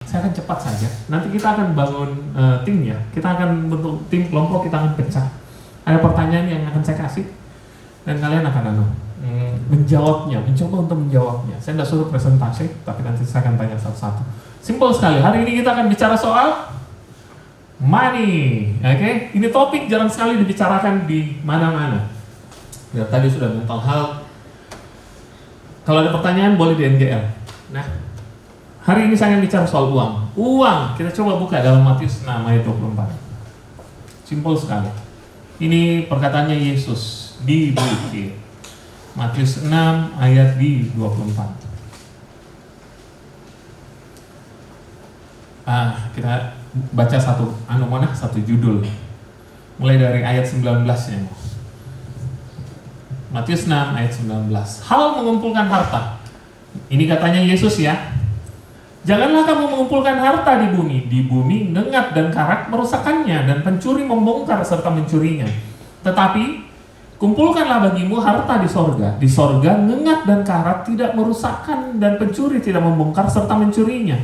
saya akan cepat saja. Nanti kita akan bangun tim ya. Kita akan bentuk tim kelompok, kita akan pecah. Ada pertanyaan yang akan saya kasih dan kalian akan menjawabnya, mencoba untuk menjawabnya. Saya tidak suruh presentasi, tapi nanti saya akan tanya satu-satu. Simpel sekali. Hari ini kita akan bicara soal money. Oke? Ini topik jarang sekali dibicarakan di mana-mana. Ya, tadi sudah mental health. Kalau ada pertanyaan boleh di NGL. Nah, hari ini saya akan bicara soal uang. Uang, kita coba buka dalam Matius 6 ayat 24. Simpel sekali. Ini perkataannya Yesus di bukit. Matius 6 ayat di 24. Kita baca satu judul. Mulai dari ayat 19-nya. Matius 6 ayat 19. Hal mengumpulkan harta. Ini katanya Yesus ya. Janganlah kamu mengumpulkan harta di bumi. Di bumi nengat dan karat merusakkannya, dan pencuri membongkar serta mencurinya. Tetapi kumpulkanlah bagimu harta di sorga. Di sorga nengat dan karat tidak merusakkan, dan pencuri tidak membongkar serta mencurinya.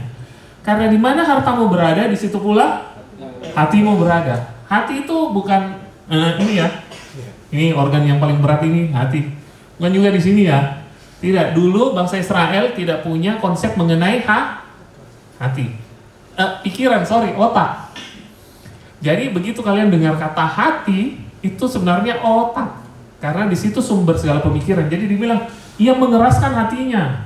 Karena di mana hartamu berada, di situ pula hatimu berada. Hati itu bukan ini ya. Ini organ yang paling berat ini, hati. Bukan juga di sini ya. Tidak, dulu bangsa Israel tidak punya konsep mengenai hati. Otak. Jadi begitu kalian dengar kata hati, itu sebenarnya otak. Karena di situ sumber segala pemikiran. Jadi dibilang, ia mengeraskan hatinya.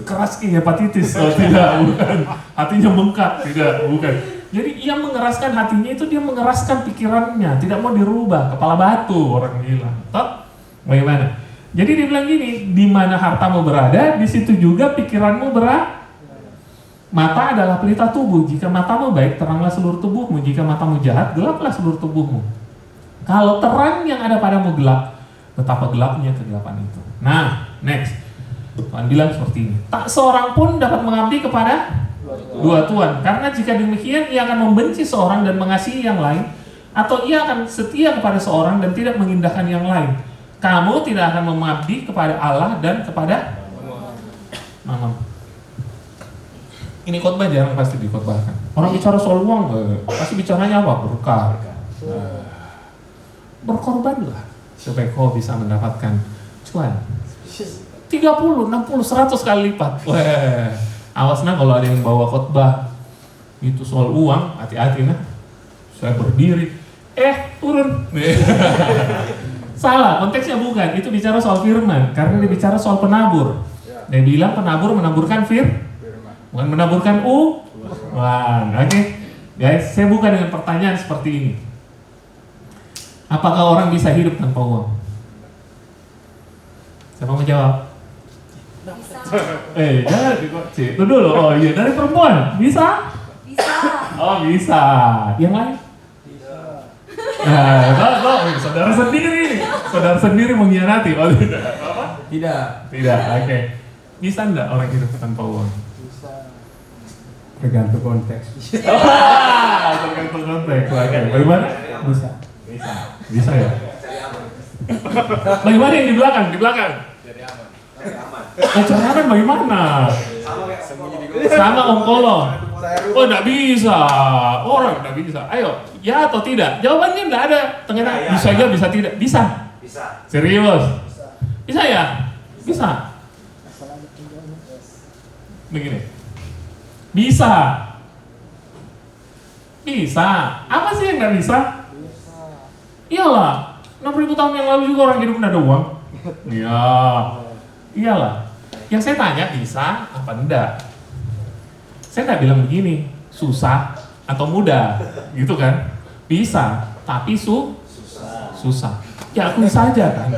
Keras kayak hepatitis. Tidak, bukan. Hatinya bengkak, tidak, bukan. Jadi ia mengeraskan hatinya itu, dia mengeraskan pikirannya, tidak mau dirubah, kepala batu orang bilang. Toh? Bagaimana? Jadi dibilang gini, di mana hartamu berada, di situ juga pikiranmu berada. Mata adalah pelita tubuh. Jika matamu baik, teranglah seluruh tubuhmu. Jika matamu jahat, gelaplah seluruh tubuhmu. Kalau terang yang ada padamu gelap, betapa gelapnya kegelapan itu. Nah, next. Tuhan bilang seperti ini. Tak seorang pun dapat mengabdi kepada dua tuan, karena jika demikian ia akan membenci seorang dan mengasihi yang lain, atau ia akan setia kepada seorang dan tidak mengindahkan yang lain. Kamu tidak akan mengabdi kepada Allah dan kepada Mammon. Ini khotbah jarang pasti dikhotbahkan. Orang bicara soal uang, pasti bicaranya apa? Berkah. Berkorbanlah supaya kau bisa mendapatkan cuan 30, 60, 100 kali lipat. Awas nah kalau ada yang bawa khotbah itu soal uang, hati-hati nah. Saya berdiri, turun. Salah, konteksnya bukan. Itu bicara soal firman, karena dia bicara soal penabur. Dia bilang penabur menaburkan bukan menaburkan uang. Oke, guys, saya buka dengan pertanyaan seperti ini. Apakah orang bisa hidup tanpa uang? Siapa mau jawab? Jangan dikocok. Itu dulu. Oh iya, dari perempuan bisa? Bisa. Oh bisa. Yang lain? Bisa. Saudara sendiri mengkhianati. Oh tidak. Apa? Tidak. Oke. Bisa enggak orang hidup tanpa uang? Bisa. Tergantung konteks. Tergantung konteks. Oke. Bagaimana? Bisa ya. Bagaimana yang di belakang? Cari aman bagaimana? Sama Om Kolong. Oh enggak bisa. Orang enggak bisa. Ayo, ya atau tidak? Jawabannya enggak ada. Tengah bisa aja, bisa tidak? Bisa. Serius? Bisa ya? Bisa. Begini. Bisa. Apa sih yang enggak bisa? Iyalah. 6.000 tahun yang lalu juga orang hidup enggak ada uang. Iya. Iyalah. Yang saya tanya bisa apa enggak? Saya enggak bilang begini, susah atau mudah, gitu kan? Bisa, tapi susah. Ya akui saja kan?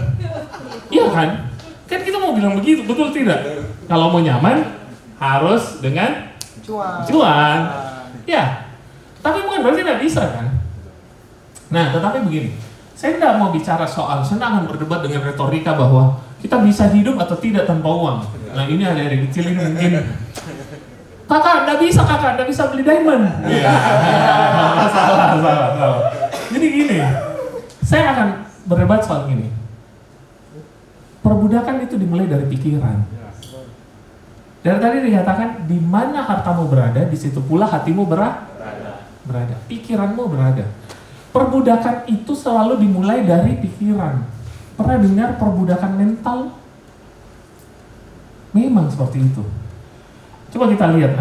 Iya kan? Kan kita mau bilang begitu, betul tidak? Kalau mau nyaman, harus dengan cuan. Ya, tapi bukan berarti tidak bisa kan? Nah, tetapi begini, saya tidak mau bicara soal, saya akan berdebat dengan retorika bahwa kita bisa hidup atau tidak tanpa uang. Nah ini ada yang kecil ini mungkin, kakak, nggak bisa beli diamond. Ya. Salah. Jadi gini, saya akan berdebat soal ini. Perbudakan itu dimulai dari pikiran. Dari tadi dikatakan, di mana hartamu berada, di situ pula hatimu berada. Pikiranmu berada. Perbudakan itu selalu dimulai dari pikiran. Pernah dengar perbudakan mental? Memang seperti itu. Coba kita lihat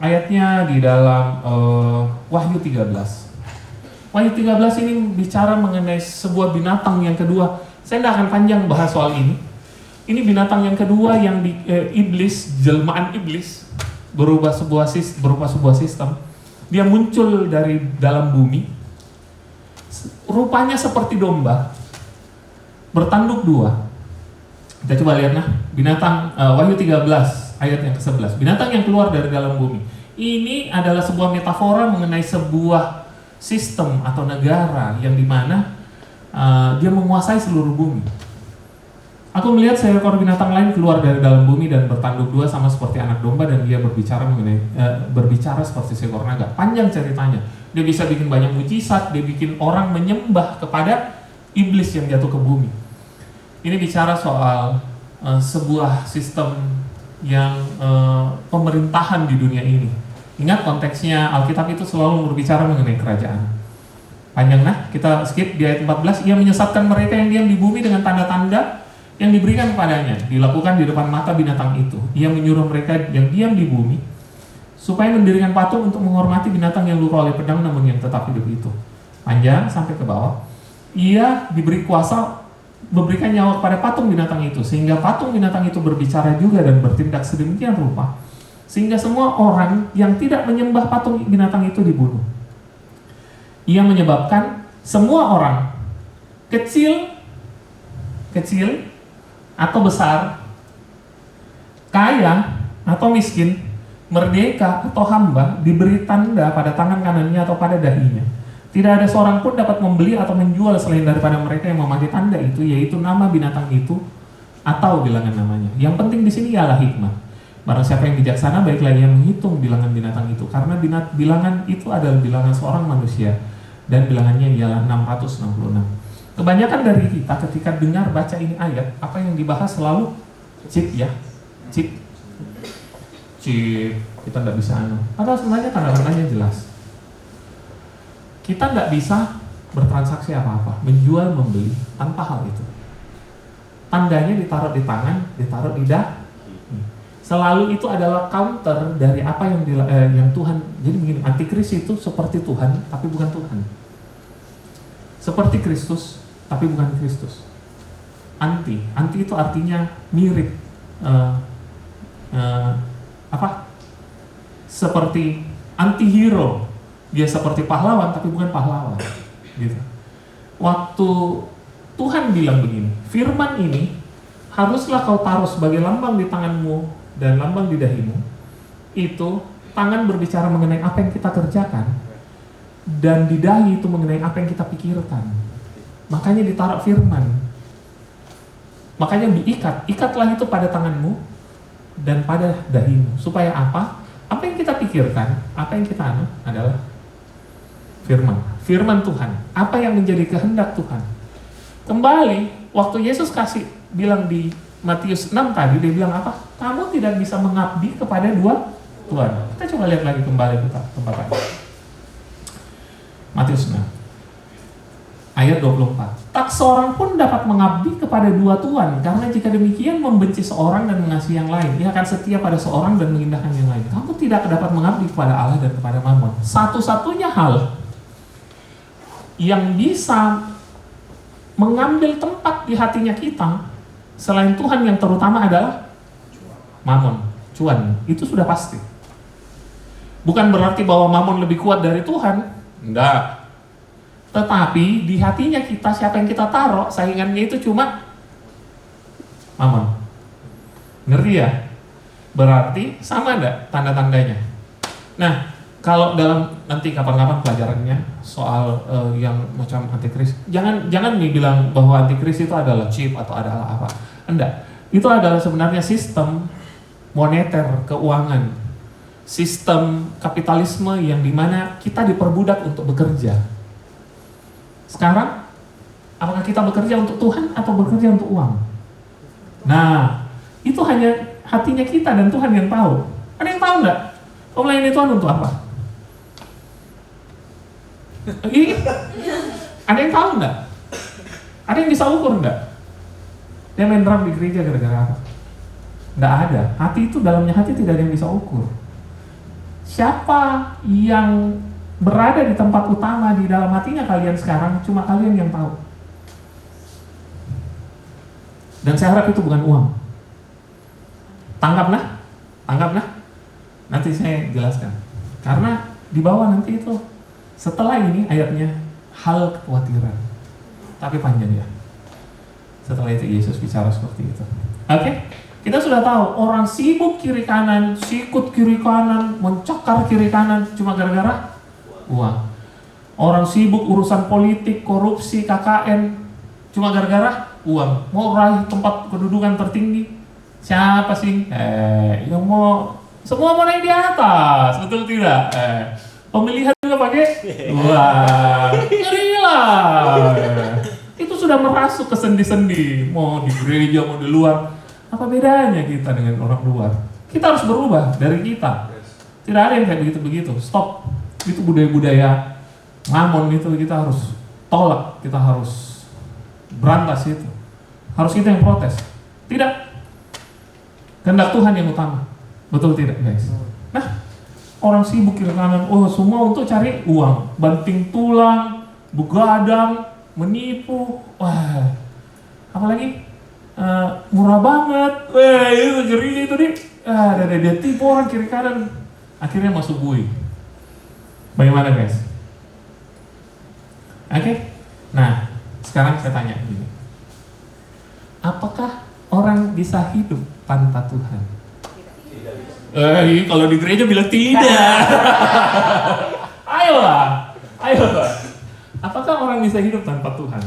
ayatnya di dalam Wahyu 13. Wahyu 13 ini bicara mengenai sebuah binatang yang kedua. Saya tidak akan panjang bahas soal ini. Ini binatang yang kedua yang iblis, jelmaan iblis, berupa sebuah sistem. Dia muncul dari dalam bumi. Rupanya seperti domba, bertanduk dua. Kita coba lihat binatang Wahyu 13 ayat yang ke-11. Binatang yang keluar dari dalam bumi. Ini adalah sebuah metafora mengenai sebuah sistem atau negara yang dimana dia menguasai seluruh bumi. Aku melihat seekor binatang lain keluar dari dalam bumi dan bertanduk dua sama seperti anak domba, dan dia berbicara seperti seekor naga. Panjang ceritanya. Dia bisa bikin banyak mujizat, dia bikin orang menyembah kepada iblis yang jatuh ke bumi. Ini bicara soal sebuah sistem yang pemerintahan di dunia ini. Ingat konteksnya, Alkitab itu selalu berbicara mengenai kerajaan. Panjang kita skip di ayat 14. Ia menyesatkan mereka yang diam di bumi dengan tanda-tanda yang diberikan kepadanya, dilakukan di depan mata binatang itu. Ia menyuruh mereka yang diam di bumi supaya mendirikan patung untuk menghormati binatang yang luka oleh pedang namun yang tetap hidup itu. Panjang sampai ke bawah. Ia diberi kuasa memberikan nyawa kepada patung binatang itu, sehingga patung binatang itu berbicara juga dan bertindak sedemikian rupa sehingga semua orang yang tidak menyembah patung binatang itu dibunuh. Ia menyebabkan semua orang, kecil atau besar, kaya atau miskin, merdeka atau hamba, diberi tanda pada tangan kanannya atau pada dahinya. Tidak ada seorang pun dapat membeli atau menjual selain daripada mereka yang memakai tanda itu, yaitu nama binatang itu atau bilangan namanya. Yang penting di sini ialah hikmah. Barang siapa yang bijaksana, baiklah ia menghitung bilangan binatang itu, karena bilangan itu adalah bilangan seorang manusia, dan bilangannya ialah 666. Kebanyakan dari kita ketika dengar baca ini ayat, apa yang dibahas selalu chip. Kita nggak bisa padahal sebenarnya tanda-tandanya jelas. Kita nggak bisa bertransaksi apa-apa, menjual, membeli tanpa hal itu. Tandanya ditaruh di tangan, ditaruh di dahi. Selalu itu adalah counter dari apa yang Tuhan. Jadi begini, antikris itu seperti Tuhan tapi bukan Tuhan. Seperti Kristus tapi bukan Kristus. Anti itu artinya mirip. Seperti anti-hero. Dia seperti pahlawan tapi bukan pahlawan. Gitu. Waktu Tuhan bilang begini, firman ini haruslah kau taruh sebagai lambang di tanganmu dan lambang di dahimu. Itu tangan berbicara mengenai apa yang kita kerjakan, dan di dahi itu mengenai apa yang kita pikirkan. Makanya ditaruh firman. Makanya ikatlah itu pada tanganmu dan pada dahimu. Supaya apa? Apa yang kita pikirkan, apa yang kita adalah firman. Firman Tuhan. Apa yang menjadi kehendak Tuhan. Kembali, waktu Yesus bilang di Matius 6 tadi, dia bilang apa? Kamu tidak bisa mengabdi kepada dua Tuhan. Kita coba lihat lagi kembali ke tempat tadi. Matius 6. Ayat 24. Tak seorang pun dapat mengabdi kepada dua tuan, karena jika demikian membenci seorang dan mengasihi yang lain. Ia akan setia pada seorang dan mengindahkan yang lain. Kamu tidak dapat mengabdi kepada Allah dan kepada Mammon. Satu-satunya hal yang bisa mengambil tempat di hatinya kita selain Tuhan yang terutama adalah Mammon, cuan. Itu sudah pasti. Bukan berarti bahwa Mammon lebih kuat dari Tuhan. Enggak. Tetapi di hatinya kita, siapa yang kita taruh, saingannya itu cuma Mammon. Ngeri ya? Berarti sama enggak tanda-tandanya? Nah, kalau dalam nanti kapan-kapan pelajarannya soal yang macam antikris, jangan nih bilang bahwa antikris itu adalah chip atau adalah apa. Enggak. Itu adalah sebenarnya sistem moneter, keuangan, sistem kapitalisme yang dimana kita diperbudak untuk bekerja. Sekarang, apakah kita bekerja untuk Tuhan atau bekerja untuk uang? Nah, itu hanya hatinya kita dan Tuhan yang tahu. Ada yang tahu nggak? Kau melayani Tuhan untuk apa? Ada yang tahu nggak? Ada yang bisa ukur nggak? Dia main drum di gereja gara-gara apa? Nggak ada. Hati itu, dalamnya hati tidak ada yang bisa ukur. Siapa yang berada di tempat utama di dalam hatinya kalian sekarang, cuma kalian yang tahu. Dan saya harap itu bukan uang. Tanggaplah, tanggaplah. Nanti saya jelaskan. Karena di bawah nanti itu, setelah ini ayatnya, hal kekhawatiran. Tapi panjang ya. Setelah itu Yesus bicara seperti itu. Oke? Kita sudah tahu, orang sibuk kiri kanan, sikut kiri kanan, mencakar kiri kanan, cuma gara-gara uang. Orang sibuk urusan politik, korupsi, KKN, cuma gara-gara uang. Mau raih tempat kedudukan tertinggi. Siapa sih? Yang mau, semua mau naik di atas, betul tidak? Pemilihan juga pakai uang. Ngerilah. Itu sudah merasuk ke sendi-sendi. Mau di gereja, mau di luar. Apa bedanya kita dengan orang luar? Kita harus berubah dari kita. Tidak ada yang kayak begitu-begitu. Stop. Itu budaya-budaya mamon itu kita harus tolak. Kita harus berantas itu. Harus kita yang protes. Tidak. Kehendak Tuhan yang utama. Betul tidak, guys? Nah, orang sibuk kiri kanan, semua untuk cari uang. Banting tulang, begadang, menipu. Wah, apalagi murah banget. Wah, itu ngeri itu nih. Dia tipu orang kiri kanan. Akhirnya masuk bui. Bagaimana, guys? Oke? Nah, sekarang saya tanya gini. Apakah orang bisa hidup tanpa Tuhan? Kalau di gereja bilang tidak. Ayolah. Apakah orang bisa hidup tanpa Tuhan?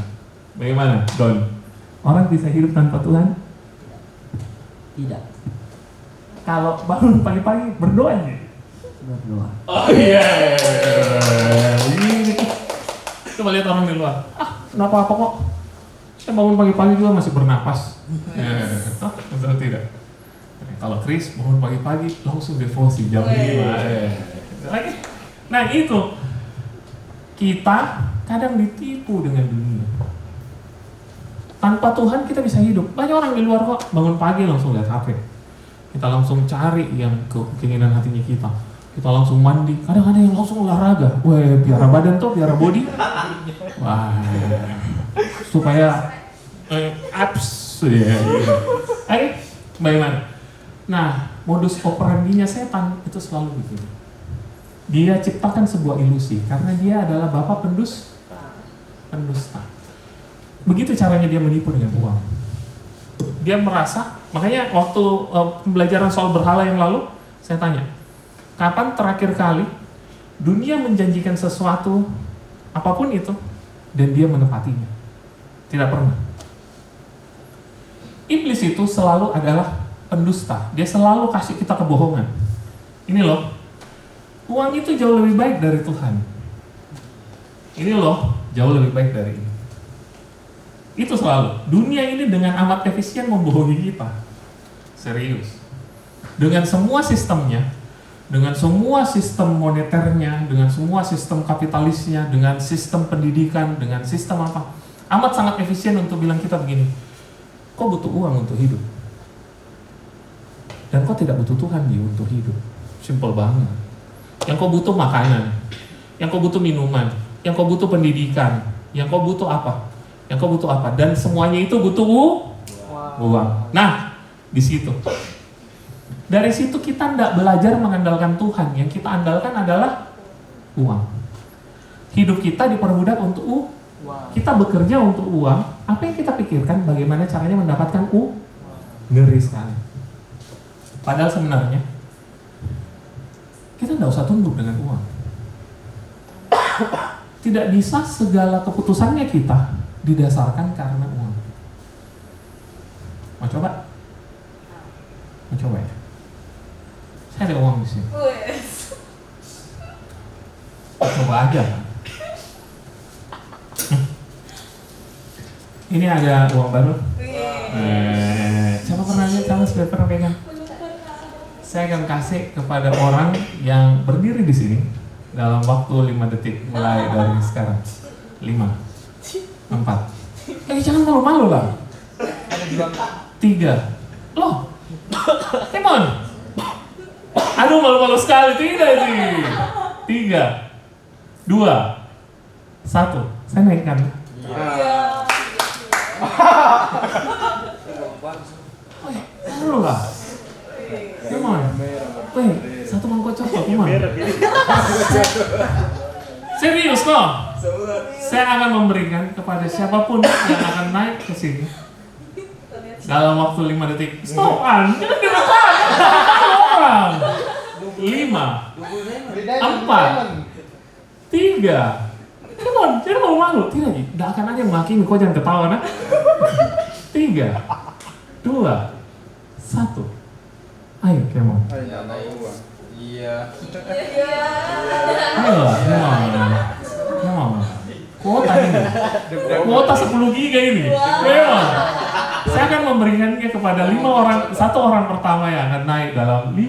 Bagaimana, Don? Orang bisa hidup tanpa Tuhan? Tidak. Kalau bangun pagi-pagi berdoa aja. Berdoa. Oh iya. Ini. Coba lihat orang di luar. Kenapa apa kok? Saya bangun pagi-pagi juga masih bernapas. Betul tidak? Kalau Chris bangun pagi-pagi langsung devosi jam 5. Nah itu, kita kadang ditipu dengan dunia. Tanpa Tuhan kita bisa hidup. Banyak orang di luar kok bangun pagi langsung lihat HP. Kita langsung cari yang keinginan hatinya kita. Kita langsung mandi. Kadang ada yang langsung olahraga. Wah, piara badan tuh, piara body. Wah, supaya abs ya. Bagaimana? Nah, modus operandinya setan itu selalu begini. Dia ciptakan sebuah ilusi karena dia adalah bapa pendusta. Begitu caranya dia menipu dengan uang. Dia merasa, makanya waktu pembelajaran soal berhala yang lalu, saya tanya, kapan terakhir kali dunia menjanjikan sesuatu, apapun itu, dan dia menepatinya? Tidak pernah. Iblis itu selalu adalah pendusta. Dia selalu kasih kita kebohongan. Ini loh, uang itu jauh lebih baik dari Tuhan. Ini loh, jauh lebih baik dari ini. Itu selalu. Dunia ini dengan amat efisien membohongi kita. Serius. Dengan semua sistemnya, dengan semua sistem moneternya, dengan semua sistem kapitalisnya, dengan sistem pendidikan, dengan sistem apa, amat sangat efisien untuk bilang kita begini, kau butuh uang untuk hidup. Dan kau tidak butuh Tuhan untuk hidup. Simple banget. Yang kau butuh makanan, yang kau butuh minuman, yang kau butuh pendidikan, yang kau butuh apa? Yang kau butuh apa? Dan semuanya itu butuh uang. Nah, di situ. Dari situ kita tidak belajar mengandalkan Tuhan. Yang kita andalkan adalah uang. Hidup kita diperbudak untuk uang. Kita bekerja untuk uang. Apa yang kita pikirkan? Bagaimana caranya mendapatkan uang? Ngeri sekali. Padahal sebenarnya kita tidak usah tunduk dengan uang. Tidak bisa segala keputusannya kita didasarkan karena uang. Mau coba? Mau coba ya? Saya ada uang di sini. Coba aja. Ini ada uang baru. Siapa pernah lihat? Siapa sudah pernah pegang? saya akan kasih kepada orang yang berdiri di sini dalam waktu 5 detik mulai dari sekarang. 5, 4. Jangan malu-malu lah. 3. Loh, come on. Aduh, malu-malu sekali. Tidak sih. 3, 2, 1. Saya naikkan. Malu lah. Come on. Weh, 1 mangkok coklat, come on. Serius kok. Saya akan memberikan kepada siapapun yang akan naik ke sini dalam waktu 5 detik. Stop, jangan direkam. Orang. 5, 4, 3. Come on, jangan malu-malu. Tidak, tidak akan ada yang menghakimi, kau jangan ketawa, nah. 3, 2, 1. Ayo, come on. Iya. Ayo, come on. Kuota ini. Kuota 10 giga ini. Ayo. Saya akan memberikannya kepada 5 orang, 1 orang pertama yang akan naik dalam 5, 4,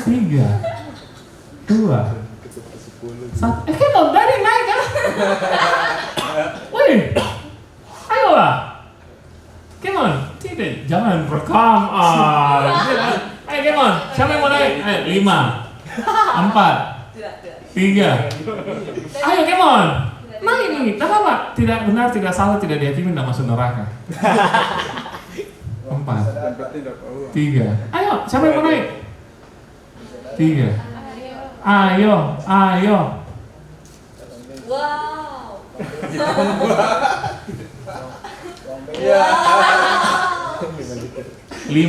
3, 2, 1. Come on, dari naik kan? Wih, ayolah. Come on, tidak, jangan rekam. Ayo, come on, siapa yang mau naik? Ayo, 5, 4, 3. Ayo, come on. Naik nih, tak apa. Tidak benar, tidak salah, tidak dihakimi, tidak masuk neraka. 4, 3. Ayo, siapa yang mau naik? 3. Ayo. Wow. 5,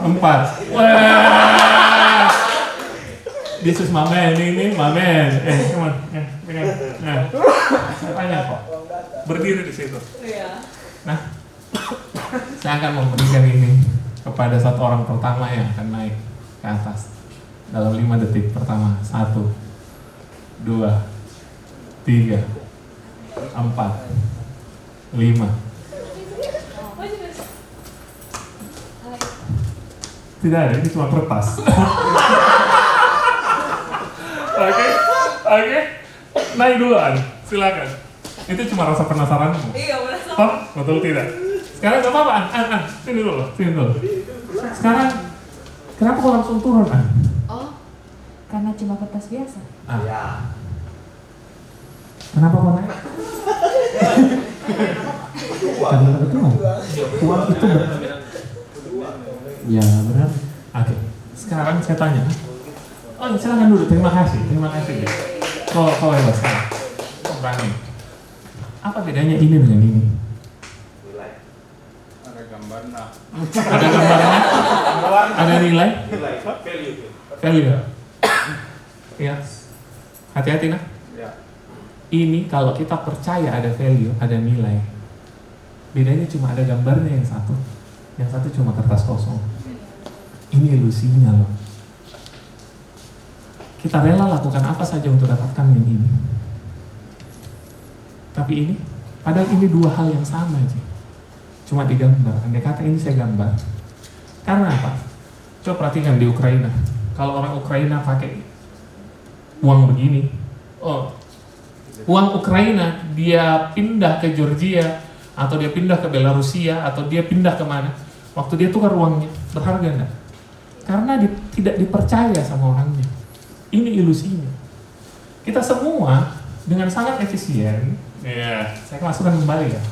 4. Wah. This is my man, ini my man. Come on. Pegang. Nah. Saya tanya kok. Berdiri di situ. Nah. Saya akan memberikan ini kepada 1 orang pertama yang akan naik ke atas dalam 5 detik pertama. 1, 2, 3, 4, 5. Tidak ada, ini cuma kertas. Oke. Naik duluan, silakan. Itu cuma rasa penasaranmu. Iya, penasaran. Toh, betul tidak? Sekarang gak apa-apa, sini dulu. Sekarang, kenapa kau langsung turun, An? Oh, karena cuma kertas biasa. Kenapa kau naik? Karena betul. Uang itu ya benar. Oke. Sekarang saya tanya. Oh, silakan dulu. Terima kasih. Kau bebas sekarang. Kau berani. Apa bedanya ini dengan ini? Ada gambarnya. Ada gambarnya? Ada nilai? Value. Ya. Hati-hati nah. Ya. Ini kalau kita percaya ada value, ada nilai. Bedanya cuma ada gambarnya yang satu cuma kertas kosong. Ini ilusinya loh. Kita rela lakukan apa saja untuk dapatkan yang ini. Tapi ini, padahal ini 2 hal yang sama aja. Cuma digambar. Andai kata ini saya gambar. Karena apa? Coba perhatikan di Ukraina. Kalau orang Ukraina pakai uang begini, uang Ukraina dia pindah ke Georgia atau dia pindah ke Belarusia atau dia pindah kemana, waktu dia tukar uangnya berharga enggak? Karena tidak dipercaya sama orangnya. Ini ilusinya. Kita semua dengan sangat efisien. Ya, saya masukkan kembali ya.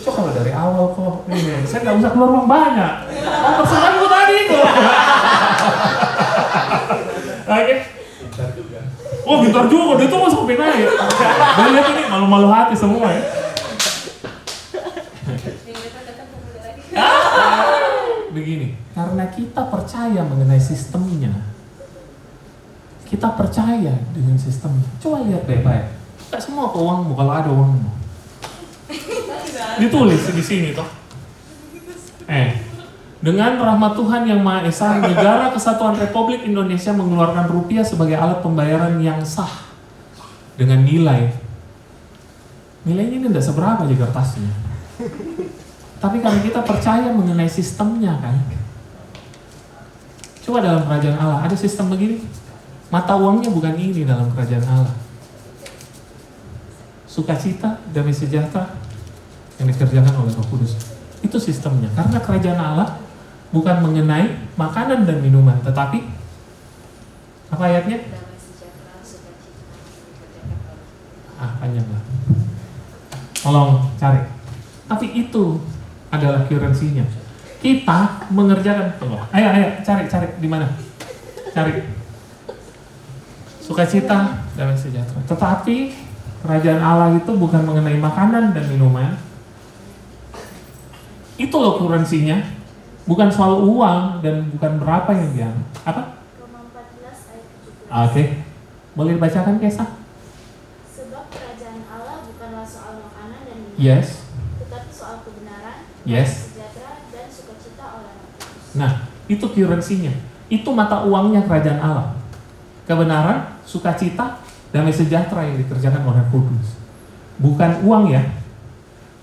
Coba kalau dari awal kok, saya nggak usah keluar uang banyak. Persenanku tadi itu. Oke. Oh, pintar juga. Dia tuh mau sampai naik. Dan lihat ini malu-malu hati semua ya. Begini, karena kita percaya mengenai sistemnya, kita percaya dengan sistemnya. Coba lihat baik-baik. Tak semua uangmu kalau ada uangmu. Ditulis di sini toh. Dengan rahmat Tuhan yang Maha Esa, Negara Kesatuan Republik Indonesia mengeluarkan rupiah sebagai alat pembayaran yang sah dengan nilainya ini tidak seberapa aja kertasnya. Tapi kalau kita percaya mengenai sistemnya kan, coba dalam kerajaan Allah ada sistem begini, mata uangnya bukan ini dalam kerajaan Allah. Sukacita, damai sejahtera yang dikerjakan oleh Roh Kudus. Itu sistemnya. Karena kerajaan Allah bukan mengenai makanan dan minuman, tetapi apa ayatnya? Damai sejahtera, sukacita, dikerjakan oleh. Panjang lah. Tolong cari. Tapi itu adalah currency-nya. Kita mengerjakan. Ayo cari di mana? Cari. Sukacita, damai sejahtera. Tetapi kerajaan Allah itu bukan mengenai makanan dan minuman. Itu loh currency-nya. Bukan soal uang dan bukan berapa yang dia. Apa? Roma 14 ayat 17. Oke. Boleh dibacakan, Kesa? Sebab kerajaan Allah bukanlah soal makanan dan minuman, Yes. tetapi soal kebenaran, Yes. sejahtera, dan sukacita oleh Roh Kudus. Nah, itu currency-nya. Itu mata uangnya kerajaan Allah. Kebenaran, sukacita, damai sejahtera yang dikerjakan oleh Kudus. Bukan uang ya.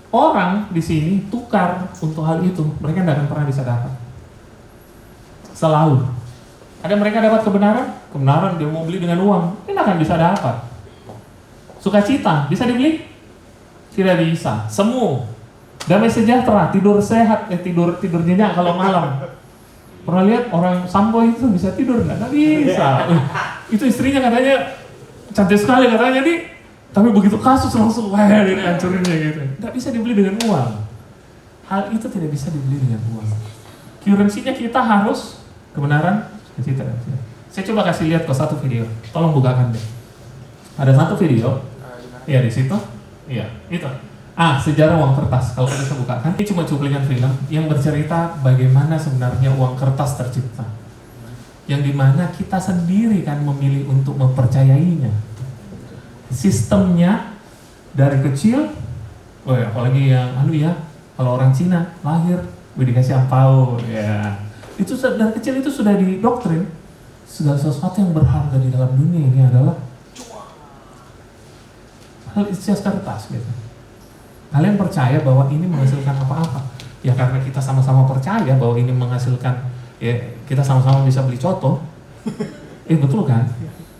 Orang di sini tukar untuk hal itu, mereka tidak akan pernah bisa dapat. Selalu. Ada mereka dapat kebenaran dia mau beli dengan uang, tidak akan bisa dapat. Sukacita, bisa dibeli? Tidak bisa. Semu, damai sejahtera, tidur sehat, tidur nyenyak kalau malam. Pernah lihat orang sampo itu bisa tidur nggak bisa. Itu istrinya katanya cantik sekali katanya tapi begitu kasus langsung dia hancurinnya gitu. Nggak bisa dibeli dengan uang. Hal itu tidak bisa dibeli dengan uang. Currency-nya kita harus kebenaran, cita. Saya coba kasih lihat ke satu video. Tolong bukakan deh. Ada satu video. Iya di situ. Iya itu. Sejarah uang kertas. Kalau bisa bukakan. Ini cuma cuplikan film yang bercerita bagaimana sebenarnya uang kertas tercipta. Yang dimana kita sendiri kan memilih untuk mempercayainya. Sistemnya dari kecil, apalagi yang kalau orang Cina lahir dikasih angpau, ya itu dari kecil itu sudah didoktrin segala sesuatu yang berharga di dalam dunia ini adalah hal isias kertas gitu. Kalian percaya bahwa ini menghasilkan apa-apa? Ya karena kita sama-sama percaya bahwa ini menghasilkan, ya kita sama-sama bisa beli coto. Betul kan?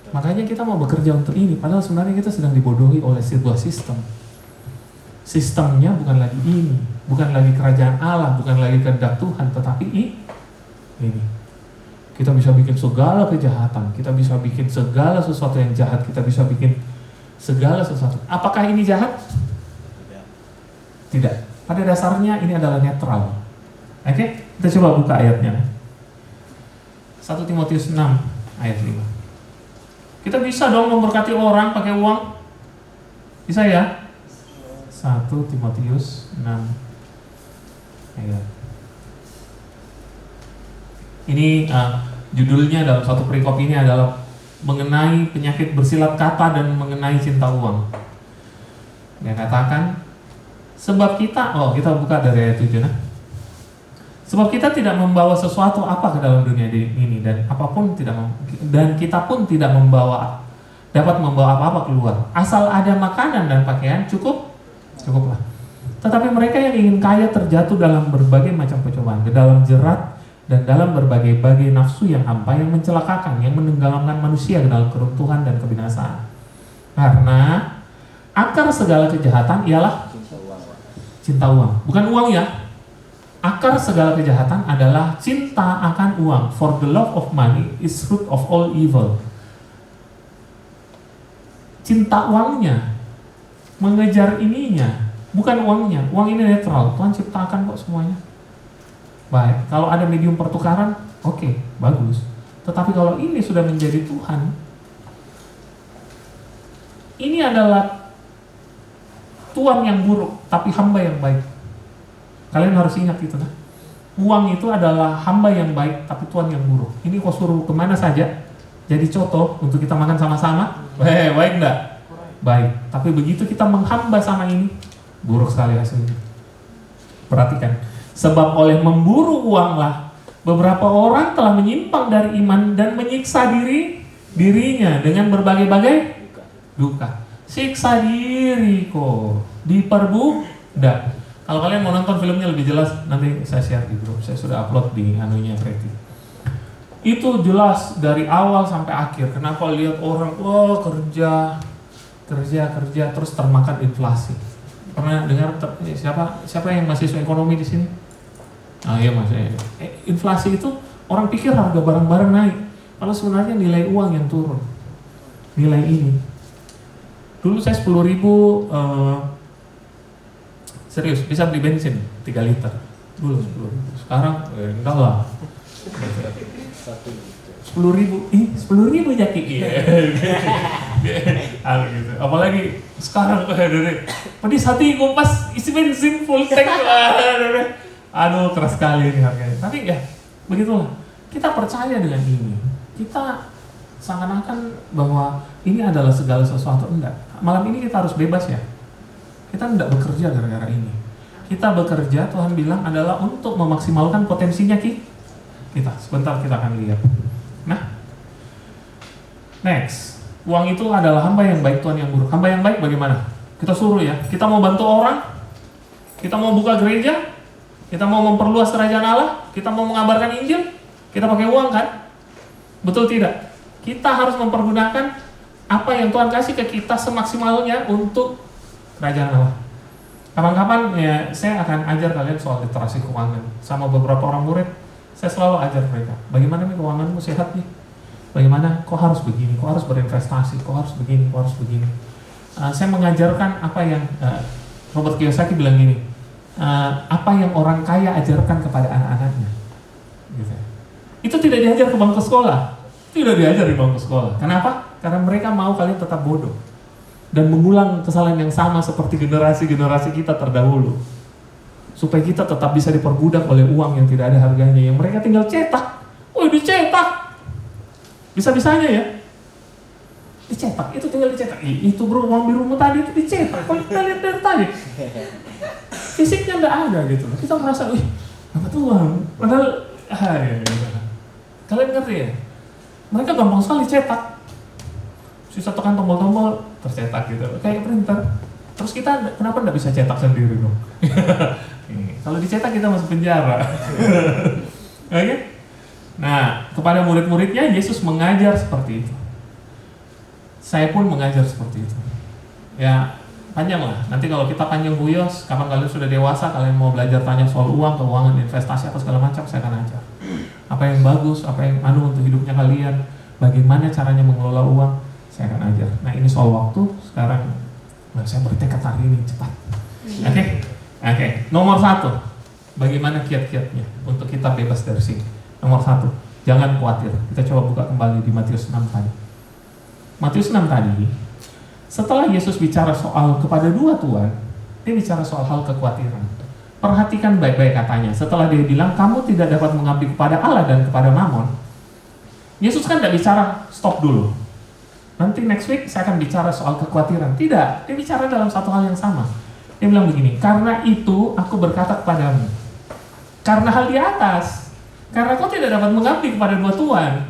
Makanya kita mau bekerja untuk ini, padahal sebenarnya kita sedang dibodohi oleh sebuah sistem. Sistemnya bukan lagi ini, bukan lagi kerajaan Allah, bukan lagi kehendak Tuhan, tetapi ini. Kita bisa bikin segala kejahatan, kita bisa bikin segala sesuatu yang jahat, kita bisa bikin segala sesuatu. Apakah ini jahat? Tidak. Pada dasarnya ini adalah netral. Oke, kita coba buka ayatnya. 1 Timotius 6 ayat 5. Kita bisa dong memberkati orang pakai uang. Bisa ya? 1 Timotius 6 ayat. Ini judulnya dalam satu perikop ini adalah mengenai penyakit bersilat kata dan mengenai cinta uang. Dia katakan, sebab kita, kita buka dari ayat 7 nah. Sebab kita tidak membawa sesuatu apa ke dalam dunia ini dan kita pun tidak dapat membawa apa-apa keluar. Asal ada makanan dan pakaian cukuplah. Tetapi mereka yang ingin kaya terjatuh dalam berbagai macam percobaan, ke dalam jerat dan dalam berbagai nafsu yang hampa yang mencelakakan, yang menenggelamkan manusia ke dalam keruntuhan dan kebinasaan. Karena akar segala kejahatan ialah cinta uang. Bukan uang ya. Akar segala kejahatan adalah cinta akan uang. For the love of money is root of all evil. Cinta uangnya, mengejar ininya, bukan uangnya. Uang ini netral. Tuhan ciptakan kok semuanya. Baik, kalau ada medium pertukaran, oke, bagus. Tetapi kalau ini sudah menjadi Tuhan, ini adalah Tuhan yang buruk, tapi hamba yang baik. Kalian harus ingat itu nah. Uang itu adalah hamba yang baik, tapi Tuhan yang buruk. Ini kau suruh kemana saja, jadi contoh untuk kita makan sama-sama, baik enggak? Baik. Tapi begitu kita menghamba sama ini, buruk sekali hasilnya. Perhatikan. Sebab oleh memburu uanglah beberapa orang telah menyimpang dari iman dan menyiksa dirinya dengan berbagai-bagai duka. Siksa diri kok, diperbudak. Kalau kalian mau nonton filmnya lebih jelas, nanti saya share di grup. Saya sudah upload di anunya Preti. Itu jelas dari awal sampai akhir. Kenapa lihat orang kerja terus termakan inflasi. Pernah dengar siapa yang mahasiswa ekonomi di sini? Iya Mas. Inflasi itu orang pikir harga barang-barang naik, kalau sebenarnya nilai uang yang turun. Nilai ini. Dulu saya 10.000 serius bisa beli bensin 3 liter. Dulu 10.000. Sekarang enggak lah. 10.000, 10.000 Jaki. Iya. Gitu. Apalagi sekarang pedis hati pas isi bensin full tank. Aduh, keras sekali ini harganya. Tapi ya, begitulah. Kita percaya dengan ini. Kita seakan-akan bahwa ini adalah segala sesuatu. Enggak. Malam ini kita harus bebas ya. Kita tidak bekerja gara-gara ini. Kita bekerja, Tuhan bilang adalah untuk memaksimalkan potensinya kita. Sebentar kita akan lihat. Nah, next. Uang itu adalah hamba yang baik, Tuhan yang buruk. Hamba yang baik bagaimana? Kita suruh ya. Kita mau bantu orang. Kita mau buka gereja. Kita mau memperluas kerajaan Allah. Kita mau mengabarkan Injil. Kita pakai uang kan? Betul tidak? Kita harus mempergunakan apa yang Tuhan kasih ke kita semaksimalnya untuk kerajaan Allah. Kapan-kapan ya saya akan ajar kalian soal literasi keuangan sama beberapa orang murid. Saya selalu ajar mereka, bagaimana nih keuanganmu sehat nih? Bagaimana? Kok harus begini? Kok harus berinvestasi? Kok harus begini? Kok harus begini? Saya mengajarkan apa yang Robert Kiyosaki bilang gini, apa yang orang kaya ajarkan kepada anak-anaknya. Gitu. Itu tidak diajar ke bangku sekolah. Tidak diajar di bangku sekolah. Kenapa? Karena mereka mau kalian tetap bodoh dan mengulang kesalahan yang sama seperti generasi-generasi kita terdahulu, supaya kita tetap bisa diperbudak oleh uang yang tidak ada harganya, yang mereka tinggal cetak. Dicetak bisa-bisanya ya, dicetak, itu tinggal dicetak. Itu bro, uang birumu tadi itu dicetak. Kalau kita lihat dari tadi fisiknya nggak ada gitu, kita merasa dapat uang, padahal kalian ngerti ya, mereka gampang sekali cetak, sisa tekan tombol-tombol tercetak gitu, kayak printer. Terus kita kenapa nggak bisa cetak sendiri dong? Kalau dicetak kita masuk penjara. Oke? Nah, kepada murid-muridnya Yesus mengajar seperti itu. Saya pun mengajar seperti itu. Ya, panjang lah. Nanti kalau kita panjang buyos, kapan kalian sudah dewasa, kalian mau belajar tanya soal uang, keuangan, investasi atau segala macam, saya akan ajar. Apa yang bagus, apa yang untuk hidupnya kalian, bagaimana caranya mengelola uang, saya akan ajar. Nah, ini soal waktu. Sekarang saya bertekad hari ini cepat. Oke. Nomor 1, bagaimana kiat-kiatnya untuk kita bebas dari sini? Nomor 1, jangan khawatir. Kita coba buka kembali di Matius 6 tadi. Matius 6 tadi, setelah Yesus bicara soal kepada 2 tuan, dia bicara soal hal kekhawatiran. Perhatikan baik-baik katanya. Setelah dia bilang, kamu tidak dapat mengabdi kepada Allah dan kepada Mammon. Yesus kan tidak bicara stop dulu. Nanti next week saya akan bicara soal kekhawatiran. Tidak, dia bicara dalam satu hal yang sama. Dia bilang begini, karena itu aku berkata kepadamu, karena hal di atas, karena kau tidak dapat mengabdi kepada 2 tuan.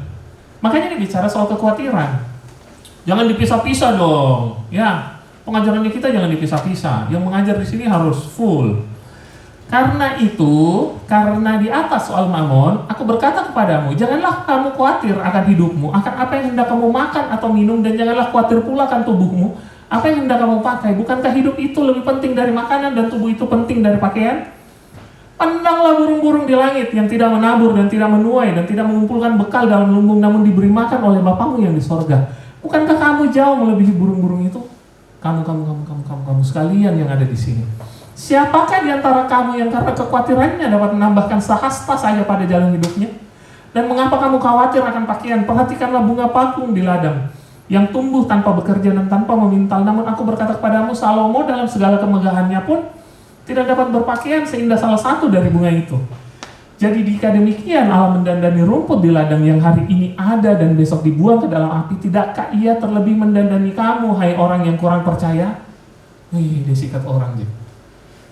Makanya dia bicara soal kekhawatiran. Jangan dipisah-pisah dong. Ya, pengajarannya kita jangan dipisah-pisah. Yang mengajar di sini harus full. Karena itu, karena di atas soal Mammon, aku berkata kepadamu, janganlah kamu khawatir akan hidupmu, akan apa yang hendak kamu makan atau minum, dan janganlah khawatir pula akan tubuhmu, apa yang hendak kamu pakai. Bukankah hidup itu lebih penting dari makanan dan tubuh itu penting dari pakaian? Pandanglah burung-burung di langit yang tidak menabur dan tidak menuai dan tidak mengumpulkan bekal dalam lumbung, namun diberi makan oleh Bapamu yang di sorga. Bukankah kamu jauh melebihi burung-burung itu? Kamu sekalian yang ada di sini. Siapakah di antara kamu yang karena kekhawatirannya dapat menambahkan sehasta saja pada jalan hidupnya? Dan mengapa kamu khawatir akan pakaian? Perhatikanlah bunga pakung di ladang, yang tumbuh tanpa bekerja dan tanpa memintal. Namun aku berkata kepadamu, Salomo dalam segala kemegahannya pun tidak dapat berpakaian seindah salah satu dari bunga itu. Jadi jika demikian Allah mendandani rumput di ladang yang hari ini ada dan besok dibuang ke dalam api, tidakkah Ia terlebih mendandani kamu, hai orang yang kurang percaya? Dia sikat orang gitu.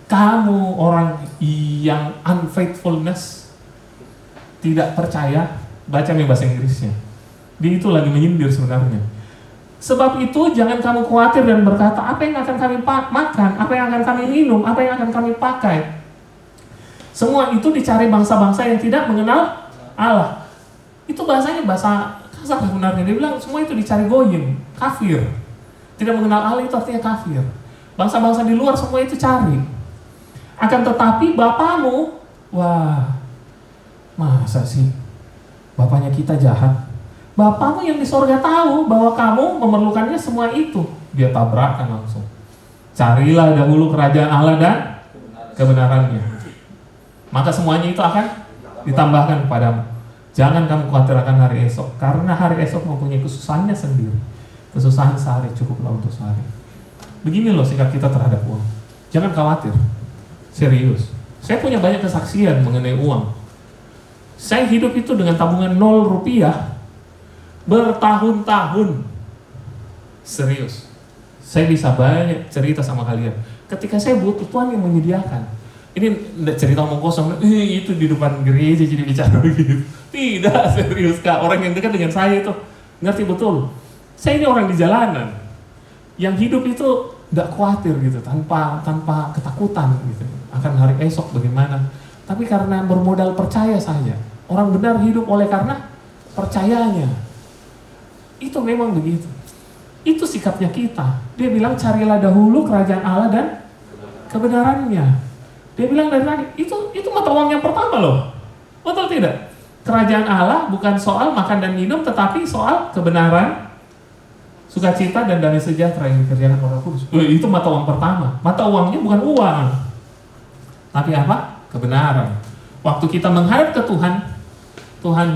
Kamu orang yang unfaithfulness, tidak percaya, baca nih bahasa Inggrisnya. Dia itu lagi menyindir sebenarnya. Sebab itu jangan kamu khawatir dan berkata, apa yang akan kami makan, apa yang akan kami minum, apa yang akan kami pakai. Semua itu dicari bangsa-bangsa yang tidak mengenal Allah. Itu bahasanya bahasa kasar sebenarnya. Dia bilang semua itu dicari goyim, kafir. Tidak mengenal Allah itu artinya kafir. Bangsa-bangsa di luar semua itu cari. Akan tetapi Bapamu, wah, masa sih Bapaknya kita jahat? Bapamu yang di sorga tahu bahwa kamu memerlukannya semua itu. Dia tabrakan langsung. Carilah dahulu kerajaan Allah dan kebenarannya, maka semuanya itu akan ditambahkan kepadamu. Jangan kamu khawatir akan hari esok, karena hari esok mempunyai kesusahannya sendiri. Kesusahan sehari cukuplah untuk sehari. Begini loh sikap kita terhadap uang. Jangan khawatir, serius. Saya punya banyak kesaksian mengenai uang. Saya hidup itu dengan tabungan 0 rupiah bertahun-tahun. Serius. Saya bisa banyak cerita sama kalian. Ketika saya butuh, Tuhan yang menyediakan. Ini cerita omong kosong, itu di depan gereja jadi bicara begitu. Tidak, serius Kak. Orang yang dekat dengan saya itu ngerti betul. Saya ini orang di jalanan yang hidup itu tidak khawatir gitu, tanpa ketakutan gitu akan hari esok bagaimana. Tapi karena bermodal percaya saja. Orang benar hidup oleh karena percayanya. Itu memang begitu. Itu sikapnya kita. Dia bilang carilah dahulu kerajaan Allah dan kebenarannya. Dia bilang dari tadi, itu mata uang yang pertama loh. Betul tidak? Kerajaan Allah bukan soal makan dan minum, tetapi soal kebenaran, sukacita dan damai sejahtera yang dikerjakan oleh Roh Kudus. Itu mata uang pertama. Mata uangnya bukan uang, tapi apa? Kebenaran. Waktu kita menghadap ke Tuhan, Tuhan,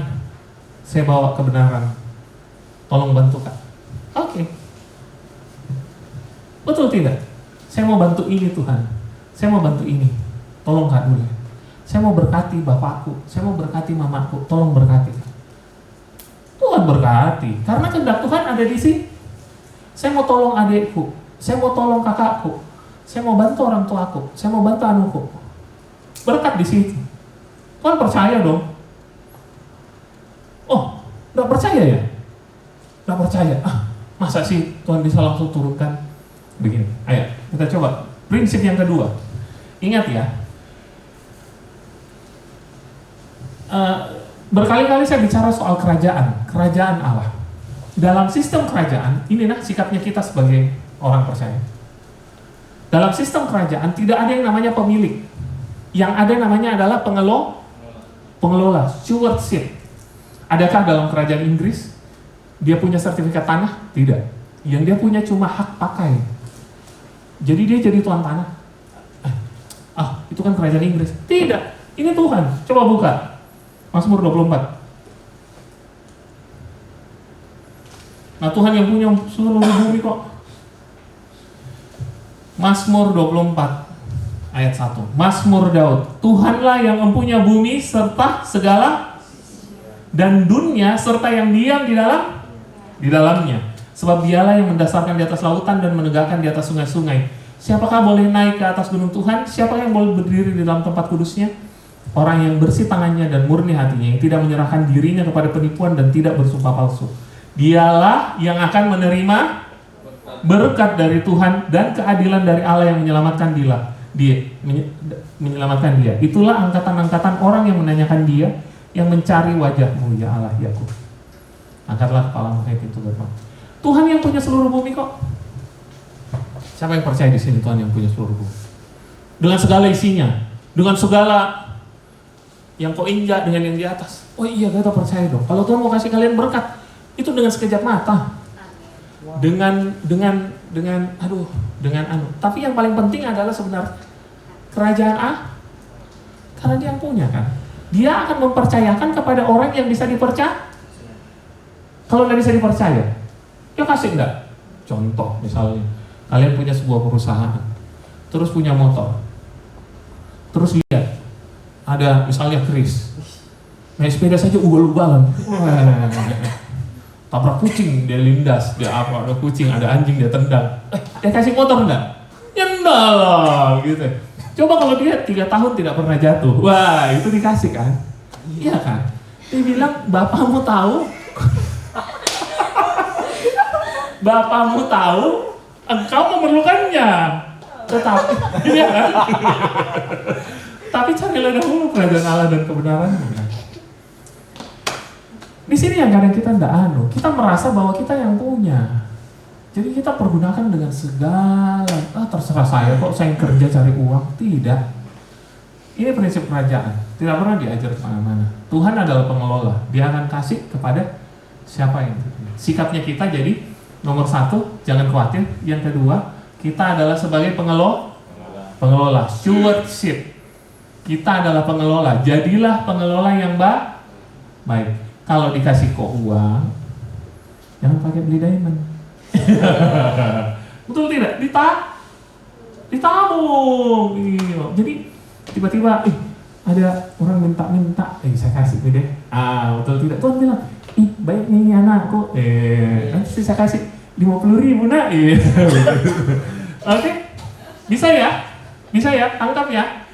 saya bawa kebenaran. Tolong bantu Kak. Oke. Betul tidak? Saya mau bantu ini Tuhan. Saya mau bantu ini. Tolong Kak dulu. Saya mau berkati bapakku. Saya mau berkati mamaku. Tolong berkati. Tuhan berkati. Karena kehendak Tuhan ada di sini. Saya mau tolong adikku. Saya mau tolong kakakku. Saya mau bantu orang tuaku. Saya mau bantu anuku. Berkat di situ. Tuhan percaya dong. Oh, nggak percaya ya? Nggak percaya. Masa sih Tuhan bisa langsung turunkan? Begini, ayo kita coba. Prinsip yang kedua. Ingat ya, berkali-kali saya bicara soal kerajaan Allah. Dalam sistem kerajaan, inilah sikapnya kita sebagai orang percaya. Dalam sistem kerajaan tidak ada yang namanya pemilik. Yang ada namanya adalah pengelola, stewardship. Adakah dalam kerajaan Inggris dia punya sertifikat tanah? Tidak. Yang dia punya cuma hak pakai. Jadi dia jadi tuan tanah. Itu kan kerajaan Inggris. Tidak. Ini Tuhan. Coba buka Mazmur 24. Nah, Tuhan yang punya seluruh bumi kok. Mazmur 24 ayat 1. Mazmur Daud. Tuhanlah yang mempunyai bumi serta segala dan dunia serta yang diam di dalamnya. Sebab dialah yang mendasarkan di atas lautan dan menegakkan di atas sungai-sungai. Siapakah boleh naik ke atas gunung Tuhan? Siapa yang boleh berdiri di dalam tempat kudusnya? Orang yang bersih tangannya dan murni hatinya, yang tidak menyerahkan dirinya kepada penipuan dan tidak bersumpah palsu. Dialah yang akan menerima berkat dari Tuhan dan keadilan dari Allah yang menyelamatkan menyelamatkan dia. Itulah angkatan-angkatan orang yang menanyakan dia, yang mencari wajah-Mu ya Allah Yakub. Angkatlah kepalamu hai pintu gerbang. Tuhan yang punya seluruh bumi kok. Siapa yang percaya di sini Tuhan yang punya seluruh bumi? Dengan segala isinya, dengan segala yang kau injak, dengan yang di atas. Oh iya, kita percaya dong. Kalau Tuhan mau kasih kalian berkat, itu dengan sekejap mata. Dengan Tapi yang paling penting adalah sebenarnya kerajaan karena dia yang punya kan. Dia akan mempercayakan kepada orang yang bisa dipercaya. Kalau nggak bisa dipercaya, ya kasih enggak. Contoh misalnya, kalian punya sebuah perusahaan, terus punya motor, terus lihat ada misalnya Chris, naik sepeda saja ugal-ugalan, tabrak kucing, dia lindas, dia apa, ada kucing, ada anjing, dia tendang. Dia kasih motor enggak? Ya enggak lah, gitu. Coba kalau dia 3 tahun tidak pernah jatuh, wah itu dikasih kan? Iya kan? Dia bilang, bapakmu tahu. Bapamu tahu, engkau memerlukannya. Tetapi, iya kan? Tapi carilah dahulu kerajaan Allah dan kebenarannya. Di sini yang kadang kita kita merasa bahwa kita yang punya. Jadi kita pergunakan dengan segala, terserah saya kok, saya yang kerja cari uang. Tidak. Ini prinsip kerajaan, tidak pernah diajar kemana-mana. Tuhan adalah pengelola, Dia akan kasih kepada siapa yang punya. Sikapnya kita jadi nomor 1, jangan khawatir. Yang kedua, kita adalah sebagai pengelola, stewardship. Kita adalah pengelola, jadilah pengelola yang baik. Kalau dikasih kok uang, jangan pakai beli diamond. Betul tidak? Ditabung. Jadi tiba-tiba ada orang minta, saya kasih deh. Betul tidak? Tuhan bilang, baik nih anakku. Nanti saya kasih 50.000 nak. Oke? Bisa ya? Tangkap ya?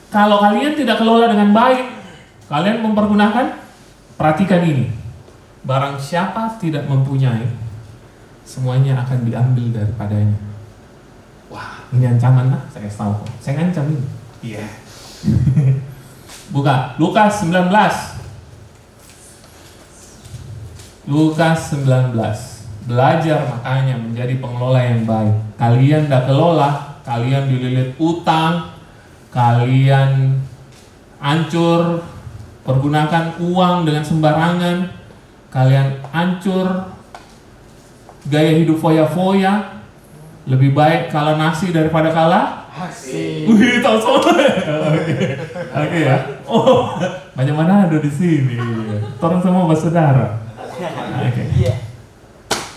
Kalau kalian tidak kelola dengan baik, kalian mempergunakan, perhatikan ini. Barang siapa tidak mempunyai, semuanya akan diambil daripadanya. Wah, ini ancaman lah, saya kasih tahu. Saya ngancam ini. Iya. Buka Lukas 19. Lukas 19. Belajar makanya menjadi pengelola yang baik. Kalian tidak kelola, kalian dililit utang, kalian hancur, pergunakan uang dengan sembarangan, kalian hancur, gaya hidup foya-foya, lebih baik kalah nasi daripada kalah Asik. Wih, tahu semua. Oke ya. Oh, banyak mana ada di sini. Torong semua bersaudara. Oke.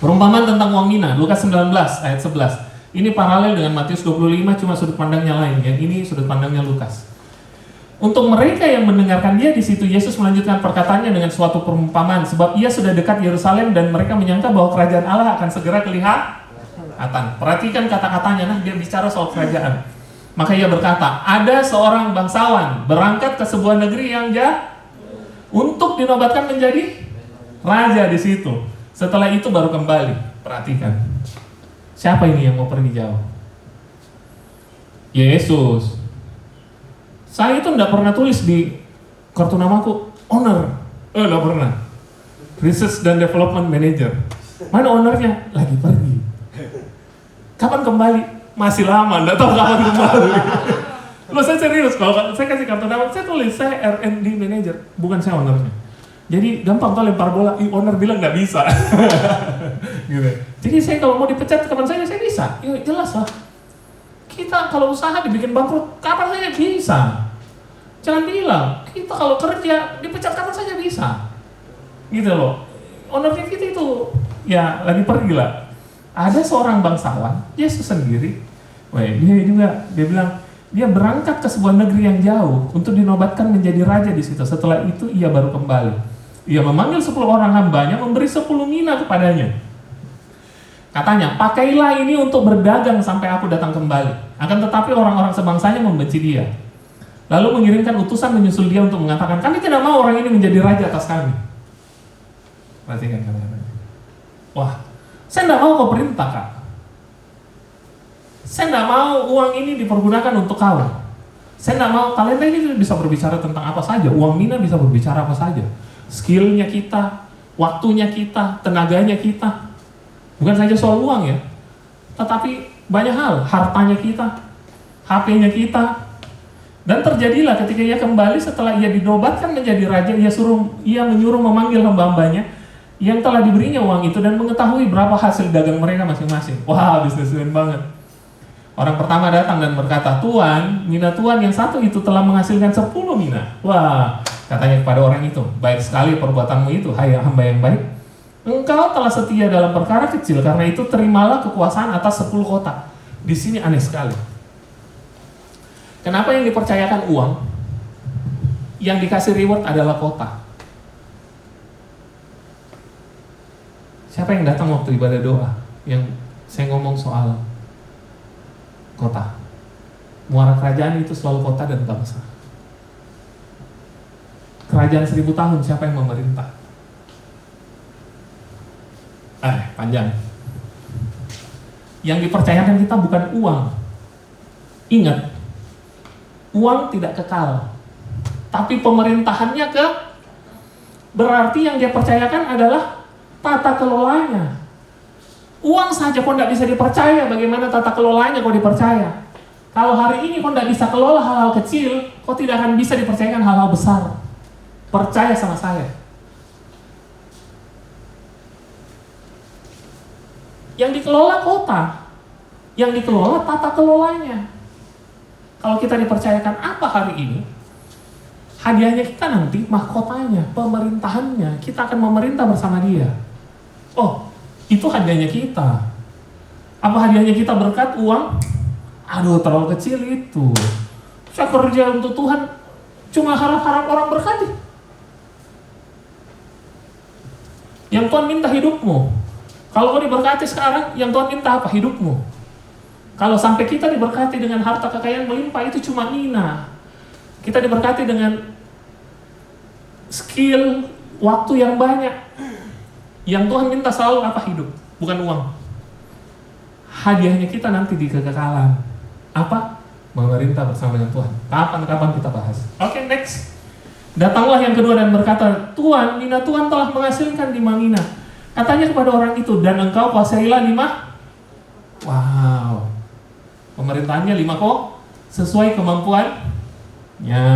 Perumpamaan tentang uang mina, Lukas 19 ayat 11. Ini paralel dengan Matius 25, cuma sudut pandangnya lain. Yang ini sudut pandangnya Lukas. Untuk mereka yang mendengarkan dia di situ, Yesus melanjutkan perkataannya dengan suatu perumpamaan, sebab ia sudah dekat Yerusalem dan mereka menyangka bahwa kerajaan Allah akan segera kelihatan. Perhatikan kata-katanya, dia bicara soal kerajaan. Maka ia berkata, ada seorang bangsawan berangkat ke sebuah negeri yang jauh untuk dinobatkan menjadi raja di situ. Setelah itu baru kembali. Perhatikan, siapa ini yang mau pergi jauh? Yesus. Saya itu tidak pernah tulis di kartu namaku owner, tidak pernah. Research dan Development Manager. Mana ownernya? Lagi pergi. Kapan kembali? Masih lama, tidak tahu kapan kembali. Loh, saya serius, kalau saya kasih kartu nama, saya tulis saya R&D Manager, bukan saya ownernya. Jadi gampang tuh lempar bola, owner bilang nggak bisa. Gitu. Jadi saya kalau mau dipecat kapan saya bisa. Ya jelas lah. Kita kalau usaha dibikin bangkrut, kapan saja bisa. Jangan bilang, kita kalau kerja dipecat kapan saja bisa. Gitu loh. Ownernya kita itu, ya lagi pergi lah. Ada seorang bangsawan, Yesus sendiri. Dia bilang, dia berangkat ke sebuah negeri yang jauh untuk dinobatkan menjadi raja di situ. Setelah itu ia baru kembali. Ia memanggil 10 orang hambanya, memberi 10 mina kepadanya. Katanya, pakailah ini untuk berdagang sampai aku datang kembali. Akan tetapi orang-orang sebangsanya membenci dia. Lalu mengirimkan utusan menyusul dia untuk mengatakan, kami tidak mau orang ini menjadi raja atas kami. Perhatikan kata-katanya. Wah, saya tidak mau kau perintah, Kak. Saya tidak mau uang ini dipergunakan untuk kau. Saya tidak mau, kalian ini bisa berbicara tentang apa saja. Uang mina bisa berbicara apa saja. Skillnya kita, waktunya kita, tenaganya kita. Bukan saja soal uang ya, tetapi banyak hal, hartanya kita, HP-nya kita. Dan terjadilah ketika ia kembali setelah ia dinobatkan menjadi raja, ia menyuruh memanggil hamba-hambanya yang telah diberinya uang itu dan mengetahui berapa hasil dagang mereka masing-masing. Wah, bisnismen banget. Orang pertama datang dan berkata, Tuan, mina Tuan yang satu itu telah menghasilkan 10 mina. Wah, katanya kepada orang itu, baik sekali perbuatanmu itu, hai hamba yang baik. Engkau telah setia dalam perkara kecil, karena itu terimalah kekuasaan atas 10 kota. Di sini aneh sekali. Kenapa yang dipercayakan uang, yang dikasih reward adalah kota? Siapa yang datang waktu ibadah doa? Yang saya ngomong soal kota. Muara kerajaan itu selalu kota dan bangsa. Kerajaan 1000 tahun, siapa yang memerintah? Panjang. Yang dipercayakan kita bukan uang. Ingat, uang tidak kekal. Tapi pemerintahannya berarti yang dia percayakan adalah tata kelolanya. Uang saja kok tidak bisa dipercaya, bagaimana tata kelolanya kok dipercaya? Kalau hari ini kok tidak bisa kelola hal-hal kecil, kok tidak akan bisa dipercayakan hal-hal besar. Percaya sama saya. Yang dikelola kota, yang dikelola tata kelolanya. Kalau kita dipercayakan apa hari ini, hadiahnya kita nanti mahkotanya, pemerintahannya, kita akan memerintah bersama dia. Oh, itu hadiahnya kita. Apa hadiahnya kita berkat uang? Aduh, terlalu kecil itu. Saya kerja untuk Tuhan, cuma harap-harap orang berkati. Yang Tuhan minta hidupmu. Kalau kau diberkati sekarang, yang Tuhan minta apa? Hidupmu. Kalau sampai kita diberkati dengan harta kekayaan melimpah, itu cuma mina. Kita diberkati dengan skill, waktu yang banyak. Yang Tuhan minta selalu apa? Hidup, bukan uang. Hadiahnya kita nanti di kekekalan. Apa? Memerintah bersama dengan Tuhan. Kapan-kapan kita bahas. Oke, next. Datanglah yang kedua dan berkata, Tuhan, mina Tuhan telah menghasilkan 5 mina. Katanya kepada orang itu, dan engkau kuasailah 5. Wow. Pemerintahannya 5 kok, sesuai kemampuannya.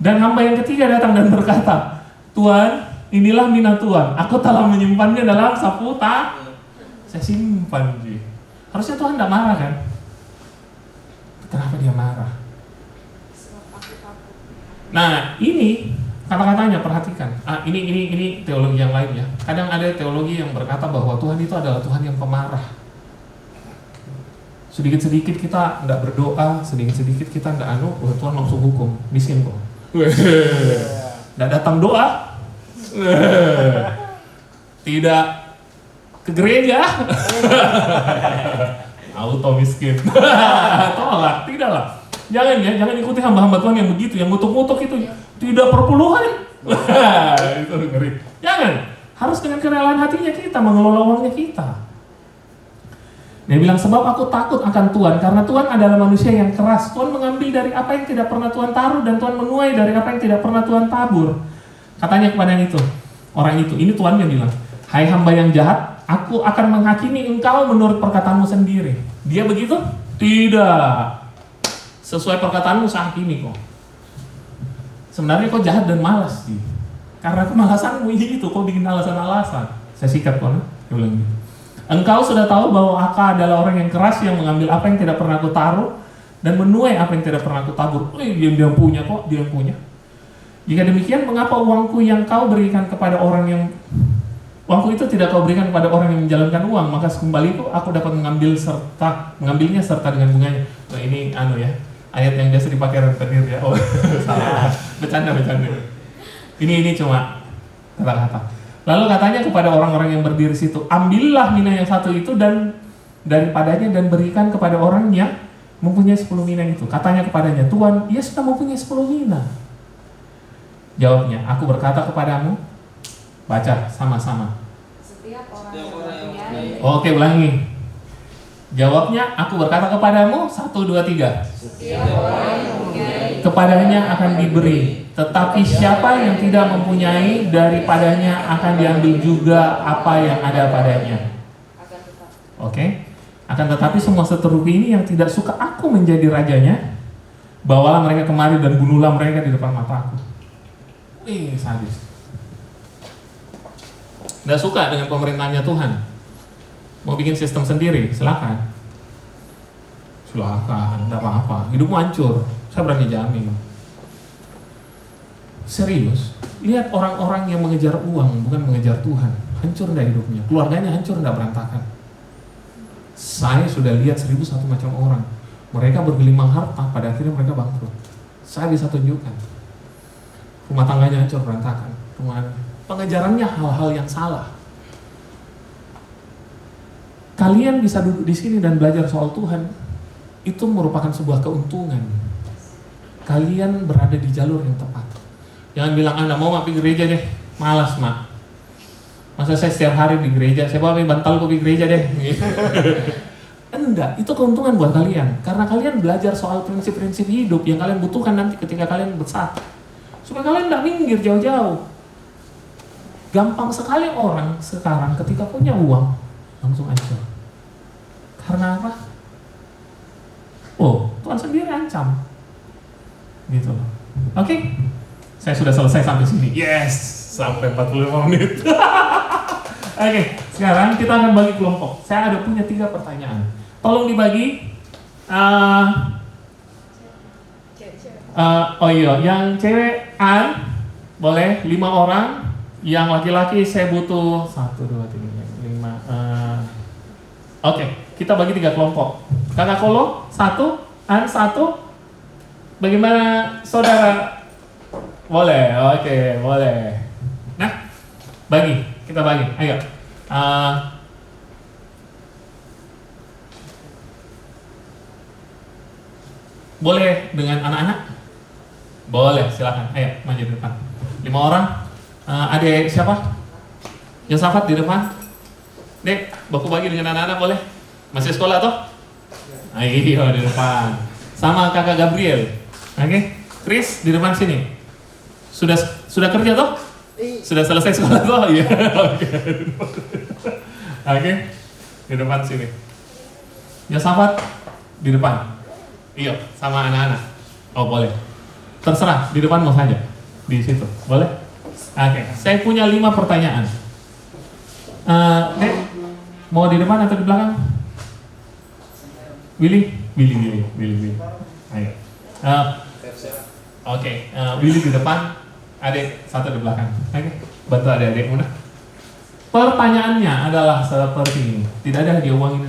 Dan hamba yang ketiga datang dan berkata, Tuhan, inilah mina Tuhan, aku telah menyimpannya dalam sapu saya simpan. Harusnya Tuhan tidak marah kan? Kenapa dia marah? Nah, ini kata-katanya perhatikan. Ini teologi yang lain ya. Kadang ada teologi yang berkata bahwa Tuhan itu adalah Tuhan yang pemarah. Sedikit-sedikit kita tidak berdoa, sedikit-sedikit kita tidak Tuhan langsung hukum, miskin kok. Tidak datang doa, tidak ke gereja, auto miskin. Tolak, tidaklah. Jangan ikuti hamba-hamba Tuhan yang begitu, yang ngutuk-ngutuk itu tidak perpuluhan. Itu ngeri. Jangan, harus dengan kerelaan hatinya kita mengelola uangnya kita. Dia bilang, sebab aku takut akan Tuhan, karena Tuhan adalah manusia yang keras. Tuhan mengambil dari apa yang tidak pernah Tuhan taruh, dan Tuhan menuai dari apa yang tidak pernah Tuhan tabur. Katanya kepada orang itu, ini Tuhan yang bilang, hai hamba yang jahat, aku akan menghakimi engkau menurut perkataanmu sendiri. Dia begitu? Tidak. Sesuai perkataanmu saya hakimi kok. Sebenarnya kau jahat dan malas sih. Karena kemalasanmu itu, kau bikin alasan-alasan. Saya sikat kok, dia bilang gitu. Engkau sudah tahu bahwa aku adalah orang yang keras, yang mengambil apa yang tidak pernah aku taruh dan menuai apa yang tidak pernah aku tabur. Dia yang punya kok, dia yang punya. Jika demikian, mengapa uangku yang kau berikan kepada orang yang uangku itu tidak kau berikan kepada orang yang menjalankan uang? Maka sekembaliku aku dapat mengambilnya serta dengan bunganya. Nah, ini ayat yang biasa dipakai rentenir ya. Oh, salah. Bercanda. Ini cuma kata-kata. Lalu katanya kepada orang-orang yang berdiri situ, ambillah mina yang satu itu dan daripadanya dan berikan kepada orang yang mempunyai 10 mina itu. Katanya kepadanya, Tuhan, ia sudah mempunyai 10 mina. Jawabnya, aku berkata kepadamu, baca sama-sama. Setiap orang yang mempunyai. Oke, ulangi. Jawabnya, aku berkata kepadamu, 1, 2, 3. Setiap orang yang mempunyai. Kepadanya akan diberi. Tetapi siapa yang tidak mempunyai, daripadanya akan diambil juga apa yang ada padanya. Oke? Akan tetapi semua seteruku ini yang tidak suka aku menjadi rajanya, bawalah mereka kemari dan bunuhlah mereka di depan mataku. Wih, sadis. Tidak suka dengan pemerintahnya Tuhan. Mau bikin sistem sendiri, silakan. Silakan, tidak apa-apa. Hidupmu hancur, saya berani jamin. Serius, lihat orang-orang yang mengejar uang, bukan mengejar Tuhan. Hancur enggak hidupnya, keluarganya hancur enggak, berantakan. Saya sudah lihat 1001 macam orang. Mereka bergelimang harta, pada akhirnya mereka bangkrut. Saya bisa tunjukkan. Rumah tangganya hancur, berantakan. Pengejarannya hal-hal yang salah. Kalian bisa duduk di sini dan belajar soal Tuhan, itu merupakan sebuah keuntungan. Kalian berada di jalur yang tepat. Jangan bilang, Anda mau mampir gereja deh, malas mak. Masa saya setiap hari di gereja, saya bawa bantal kopi gereja deh. Enggak, itu keuntungan buat kalian. Karena kalian belajar soal prinsip-prinsip hidup yang kalian butuhkan nanti ketika kalian besar. Supaya kalian enggak minggir jauh-jauh. Gampang sekali orang sekarang ketika punya uang, langsung ancur. Karena apa? Oh, Tuhan sendiri ancam. Gitu loh. Oke, saya sudah selesai sampai sini. Yes, sampai 45 menit. Oke, sekarang kita akan bagi kelompok. Saya ada punya 3 pertanyaan. Tolong dibagi. Oh iya, yang cewek An boleh 5 orang. Yang laki-laki saya butuh 1, 2, 3, 5. Oke, kita bagi 3 kelompok. Kakak Kolo 1, An 1. Bagaimana saudara? Boleh, oke, boleh. Nah, kita bagi. Ayo. Boleh dengan anak-anak? Boleh, silakan. Ayo, maju di depan. 5 orang. Adik siapa? Yosafat di depan. Dek, baku bagi dengan anak-anak boleh? Masih sekolah toh? Ayo di depan. Sama kakak Gabriel. Oke, Chris di depan sini. Sudah kerja toh? Sudah selesai sekolah toh? Iya. Oke, di depan sini. Yosafat di depan. Iya, sama anak-anak. Oh boleh. Terserah, di depan mau saja. Di situ, boleh? Oke, saya punya 5 pertanyaan. Dek, mau di depan atau di belakang? Willy. Ayo. Oke, Willy di depan, adik 1 di belakang. Oke, bantu adik-adik mudah. Pertanyaannya adalah seperti ini. Tidak ada hadiah uang ini.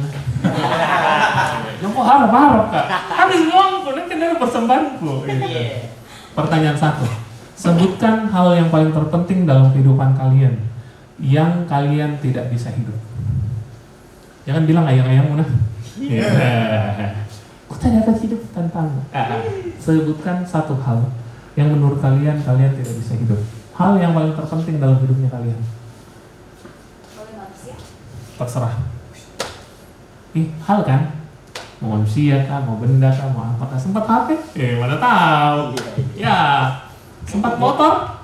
Kamu harap Kak. Habis uangku, nanti ada persembahanku. Pertanyaan 1. Sebutkan hal yang paling terpenting dalam kehidupan kalian yang kalian tidak bisa hidup. Jangan bilang ayang-ayang Munah. Aku tak dapat hidup tanpamu. Sebutkan 1 hal yang menurut kalian tidak bisa hidup. Hal yang paling terpenting dalam hidupnya kalian. Boleh manusia? Terserah. Hal kan? Mau manusia kah, mau benda kah, mau apa kah? Sempat HP? Mana tahu. Ya, sempat motor?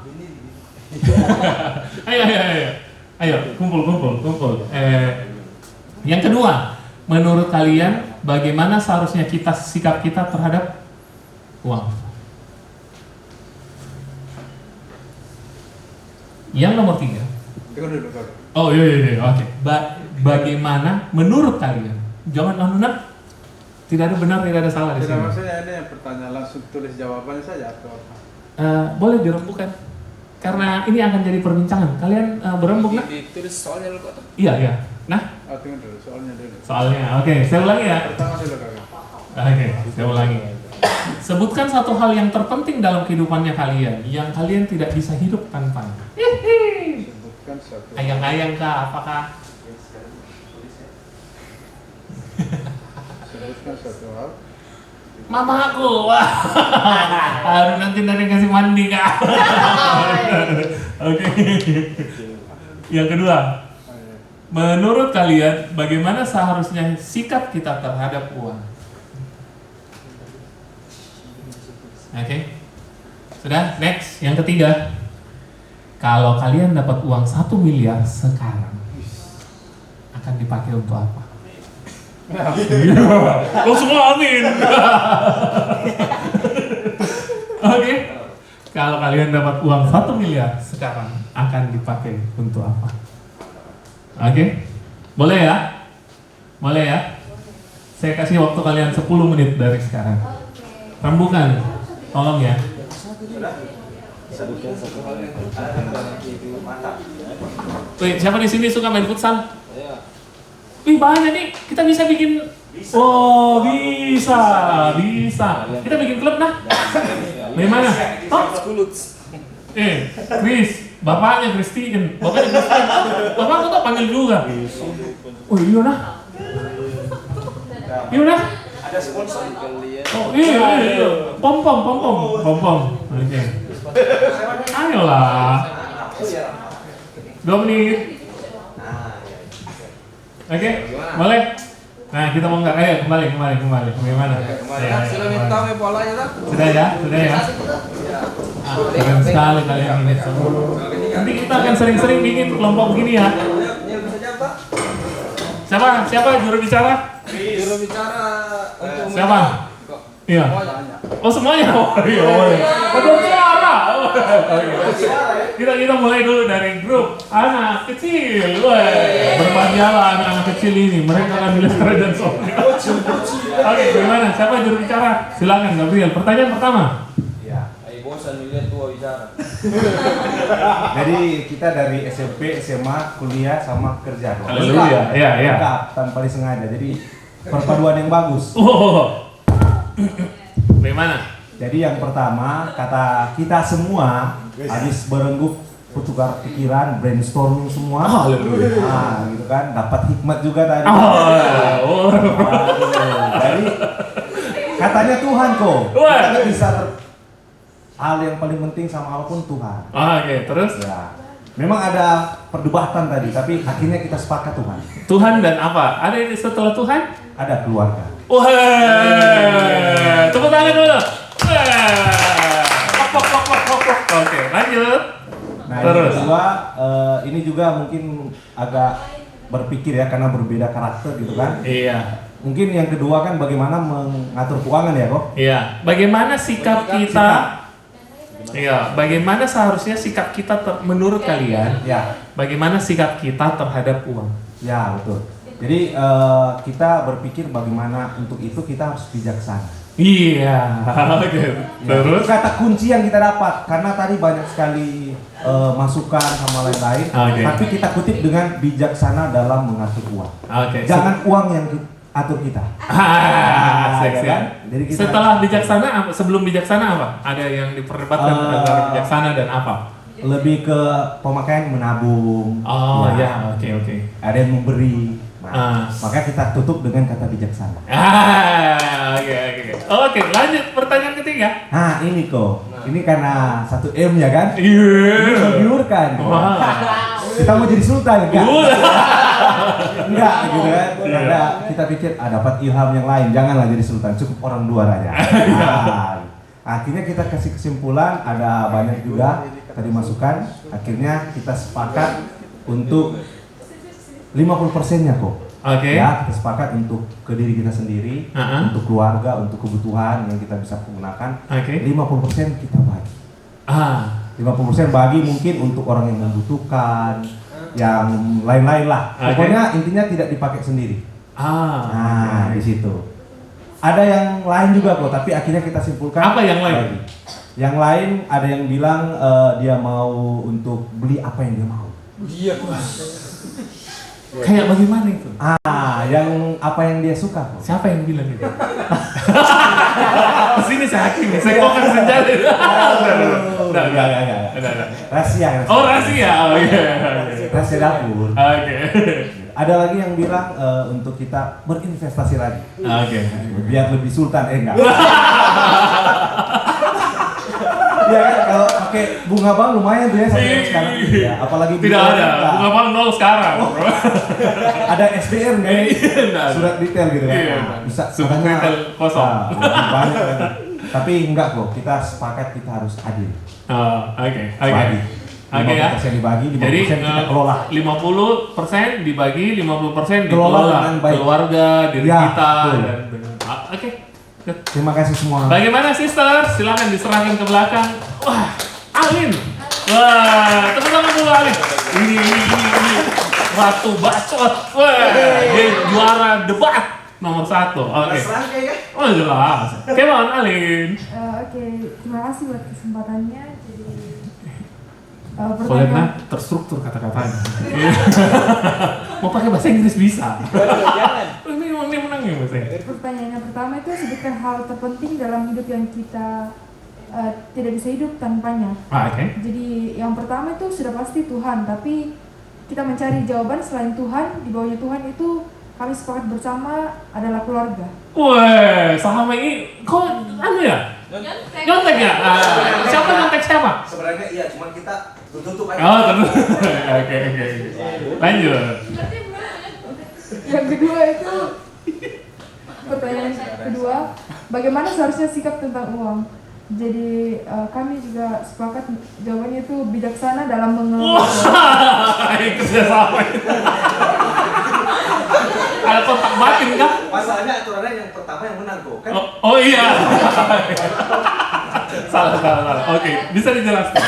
Ayo, kumpul. Yang kedua, menurut kalian bagaimana seharusnya sikap kita terhadap uang? Yang nomor 3. Oh iya, oke. Bagaimana menurut kalian? Jangan anunak. Tidak ada benar, tidak ada salah di sini. Tidak, maksudnya ini pertanyaan langsung tulis jawabannya saja atau apa? Boleh dirembukan. Karena ini akan jadi perbincangan. Kalian berembuk nak? Ditulis soalnya dulu kok. Iya. Nah, Tunggu dulu, soalnya dulu. soalnya. Oke, saya ulangi ya. Pertama dulu kakak. Oke, saya ulangi. Sebutkan 1 hal yang terpenting dalam kehidupannya kalian yang kalian tidak bisa hidup tanpa. Sebutkan 1. Ayang-ayang kah, apakah? Sebutkan 1 hal. Mama aku, wah, aduh nanti kasih mandi kak. Oke. Yang kedua, menurut kalian bagaimana seharusnya sikap kita terhadap uang? Oke, sudah. Next, yang ketiga, kalau kalian dapat uang 1 miliar sekarang, akan dipakai untuk apa? Lo semua amin. Oke. Kalau kalian dapat uang 1 miliar sekarang, akan dipakai untuk apa? Oke. Boleh ya? Saya kasih waktu kalian 10 menit dari sekarang. Rembukan. Tolong ya. Wih, siapa di sini suka main futsal? Wih, banyak nih, kita bisa bikin. Oh, bisa. Kita bikin klub nah. Bagaimana? Oh, Chris, bapaknya Christian. Bapakku tuh panggil juga. Oh iya nah. Ada sponsor. Oh iya. Pom. Oke. Ayolah. 2 menit. Oke, boleh. Nah, kita mau nggak? Ayo kembali. Bagaimana? Ya, Sudah minta polanya tak? Sudah ya. Keren sekali kalian ini semua. Nanti kita akan sering-sering bikin kelompok begini ya. Siapa juru bicara? Juru bicara untuk Siapa? Iya. Oh semuanya. Oh iya. Ada bicara. Kita mulai dulu dari grup anak kecil. Berbahagialah anak kecil ini. Mereka akan melihat kerajaan sorga. Oke, gimana? Siapa juru bicara? Silakan Gabriel. Pertanyaan pertama. bosan melihat tua bicara. Jadi kita dari SMP, SMA, kuliah sama kerja. Haleluya. Iya. Lengkap, tanpa disengaja. Jadi perpaduan yang bagus. Oh. Bagaimana? Jadi yang pertama, kata kita semua habis berenggup, bertukar pikiran, brainstorming semua. Haleluya. Nah, gitu kan, dapat hikmat juga tadi. Oh. Jadi katanya Tuhan kok. Kita nggak bisa hal yang paling penting sama Allah pun Tuhan. Oke, terus? Ya. Memang ada perdebatan tadi, tapi akhirnya kita sepakat Tuhan. Tuhan dan apa? Ada yang setelah Tuhan? Ada keluarga. Wah, tepuk tangan dulu. Oke, lanjut. Nah, terus. yang kedua, ini juga mungkin agak berpikir ya, karena berbeda karakter gitu kan. Iya. Mungkin yang kedua kan bagaimana mengatur keuangan ya kok? Iya. Bagaimana sikap kita? Iya. Bagaimana seharusnya sikap kita menurut kalian? Ya. Bagaimana sikap kita terhadap uang? Ya betul. Jadi kita berpikir bagaimana untuk itu kita harus bijaksana. Iya. Oke. Ya, Terus? itu kata kunci yang kita dapat karena tadi banyak sekali masukan sama lain-lain. Oke. Tapi kita kutip dengan bijaksana dalam mengatur uang. Oke. Jangan uang yang atur kita. Asik, Ya kan? Jadi kita Setelah bijaksana, sebelum bijaksana apa? Ada yang diperdebatkan antara bijaksana dan apa? lebih ke pemakaian menabung. Oh ya, oke. Ada yang memberi. Nah, maka kita tutup dengan kata bijaksana. Oke, lanjut pertanyaan ketiga. Nah, ini kok. Ini karena 1M ya kan? Iya. Menggiurkan. Wah. Kita mau jadi sultan enggak? Enggak gitu kan. Iya. Karena kita pikir dapat ilham yang lain, janganlah jadi sultan, cukup orang luar aja. Nah, akhirnya kita kasih kesimpulan, ada banyak juga tadi masukan. Akhirnya kita sepakat untuk 50%-nya kok. Oke. Ya, kita sepakat untuk ke diri kita sendiri, untuk keluarga, untuk kebutuhan yang kita bisa gunakan. Oke. 50% kita bagi. 50% bagi mungkin untuk orang yang membutuhkan, yang lain-lain lah. Oke. Pokoknya intinya tidak dipakai sendiri. Nah, di situ. Ada yang lain juga kok, tapi akhirnya kita simpulkan. Apa yang lain? Bagi. Yang lain ada yang bilang dia mau untuk beli apa yang dia mau. Iya. Kayak bagaimana itu? Yang apa yang dia suka kok. Siapa yang bilang itu? Sini saya hakim, saya kokang senjata. Enggak. Rahasia. Oh, rahasia. Oh iya. Rahasia dapur. Oke. Ada lagi yang bilang untuk kita berinvestasi lagi. Oke. Biar lebih sultan, enggak. Ya kan, kalau pakai bunga bank lumayan tuh ya sampai sekarang. Ya, apalagi Tidak ada. Bunga bank 0 sekarang. Ada SDR nggak ini? Surat detail gitu kan. Iya. Bisa Surat detail kosong. lebih banyak kan. Tapi enggak kok, kita sepakat kita harus adil. Oke. Bagi. Oke ya. 50% dibagi, 50% Jadi kita kelola. 50% dibagi, 50% Kelola dikelola. dengan baik. Keluarga, diri Ya, kita betul. dan oke. Terima kasih semua. Bagaimana sister? Silakan diserahkan ke belakang. Wah, Alin. Wah, tepuk tangan dulu Alin. Ini ratu bacot. Wah, dia juara debat nomor 1. Oke. Oh jelas. Come on Alin. Oke, terima kasih buat kesempatannya. Jadi Soalnya terstruktur kata-katanya. Mau pakai bahasa Inggris bisa. Ini menang ya bahasa Inggris. Pertanyaan yang pertama itu sebutkan hal terpenting dalam hidup yang kita tidak bisa hidup tanpanya. Oke. Jadi yang pertama itu sudah pasti Tuhan, tapi kita mencari jawaban selain Tuhan. Di bawahnya Tuhan itu kami sepakat bersama adalah keluarga. Wah, sama ini kok anu ya? Nyontek ya? Siapa nyontek siapa? Sebenarnya iya, cuma kita tutup aja. Oh, terus. Oke. Lanjut. Yang kedua itu pertanyaan kedua, bagaimana seharusnya sikap tentang uang? Jadi kami juga sepakat jawabannya itu bijaksana dalam mengelola. Itu sama. Ada kontak batin kan? Masalahnya aturannya yang pertama yang menang kok. Kan? Oh iya. salah. Oke, bisa dijelaskan.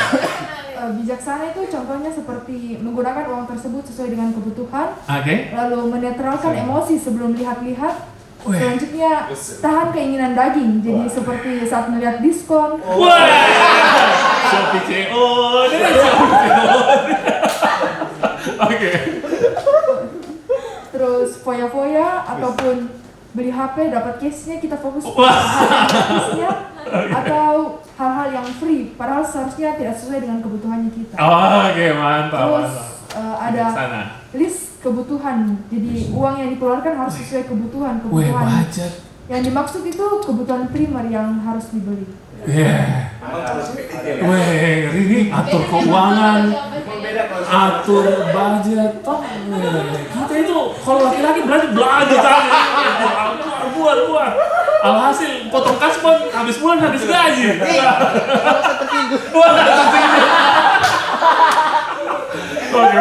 Bijaksana itu contohnya seperti menggunakan uang tersebut sesuai dengan kebutuhan, Oke. lalu menetralkan emosi sebelum lihat-lihat. Selanjutnya tahan keinginan daging. Jadi seperti saat melihat diskon. Wah. Shopee CO. Oke. Terus foya-foya ataupun beli HP dapat case-nya, kita fokus ke case-nya atau hal-hal yang free padahal seharusnya tidak sesuai dengan kebutuhannya kita. Oke, mantap. Terus ada Sana. list kebutuhan. Jadi uang yang dikeluarkan harus sesuai kebutuhan. Budget. Yang dimaksud itu kebutuhan primer yang harus dibeli. Ini atur keuangan, atur budget. Kita itu kalau laki-laki berarti belajar. Buat. Alhasil potong kasbon habis bulan habis gaji. Oke,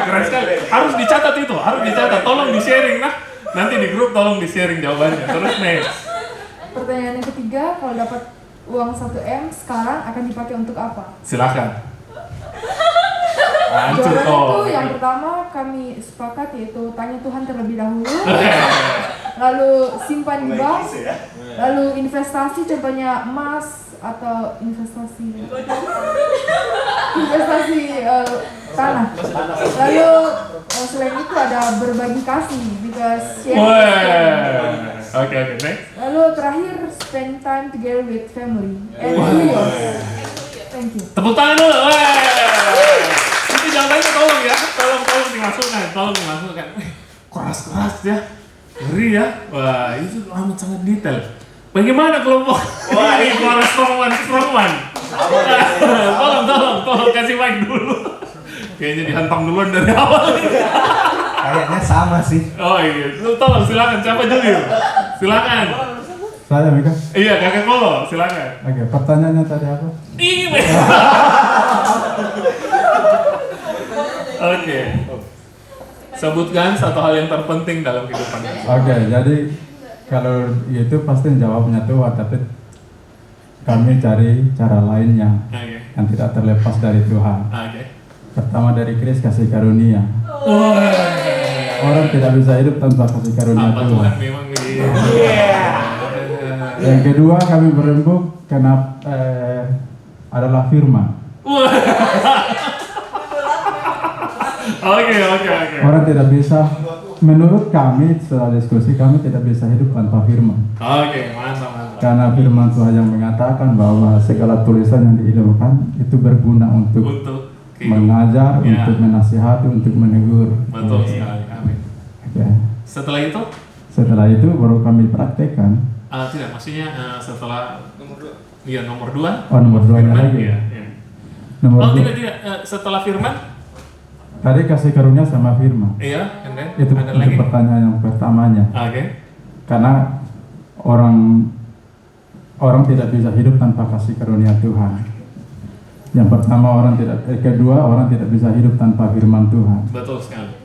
keren sekali. Harus dicatat itu, Tolong di-sharing nah. Nanti di grup tolong di-sharing jawabannya. Terus next. Pertanyaan yang ketiga, kalau dapat uang 1M sekarang akan dipakai untuk apa? Silakan. Hancur Jawaban kok. itu yang pertama kami sepakat yaitu tanya Tuhan terlebih dahulu. Lalu simpan di bank. Lalu investasi contohnya emas atau investasi tanah. Lalu selain itu ada berbagi kasih because Oke, next. Lalu terakhir spend time together with family and do yours. Thank you. Tepuk tangan dulu. Ini jawabannya tolong ya. Tolong dimasukkan. Keras ya. Ngeri ya. Wah, itu amat sangat detail. Bagaimana kelompok? Ini para strong one. Tolong kasih mic dulu. Kayaknya dihantam duluan dari awal. Kayaknya sama sih. Oh iya, lu tolong silakan siapa Julio? Silakan. Saya Mika. Iya, Kakak Kolo, silakan. Oke, pertanyaannya tadi apa? Oke. Sebutkan satu hal yang terpenting dalam kehidupan kita. Oke, jadi kalau itu pasti jawabnya Tuhan, tapi kami cari cara lainnya Oke. yang tidak terlepas dari Tuhan. Oke. Pertama dari Kris, kasih karunia. Orang tidak bisa hidup tanpa kasih karunia Apa Tuhan. Tuhan memang gitu. Yang kedua kami berembuk kenapa adalah firman. Oke. Orang tidak bisa, menurut kami setelah diskusi kami tidak bisa hidup tanpa firman. Oke, mantap. Karena firman Tuhan yang mengatakan bahwa segala tulisan yang diilmukan itu berguna untuk mengajar, Ya. untuk menasihati, untuk menegur. Betul sekali. Amin. Oke. Setelah itu? Setelah itu baru kami praktekkan. Tidak, maksudnya setelah nomor 2. Oh, nomor 2-nya lagi. Iya. Nomor dua. Tidak. Setelah firman? Tadi kasih karunia sama firman. Iya, and then Itu ada lagi. pertanyaan yang pertamanya. Oke. Karena orang tidak bisa hidup tanpa kasih karunia Tuhan. Yang pertama kedua orang tidak bisa hidup tanpa firman Tuhan. Betul sekali.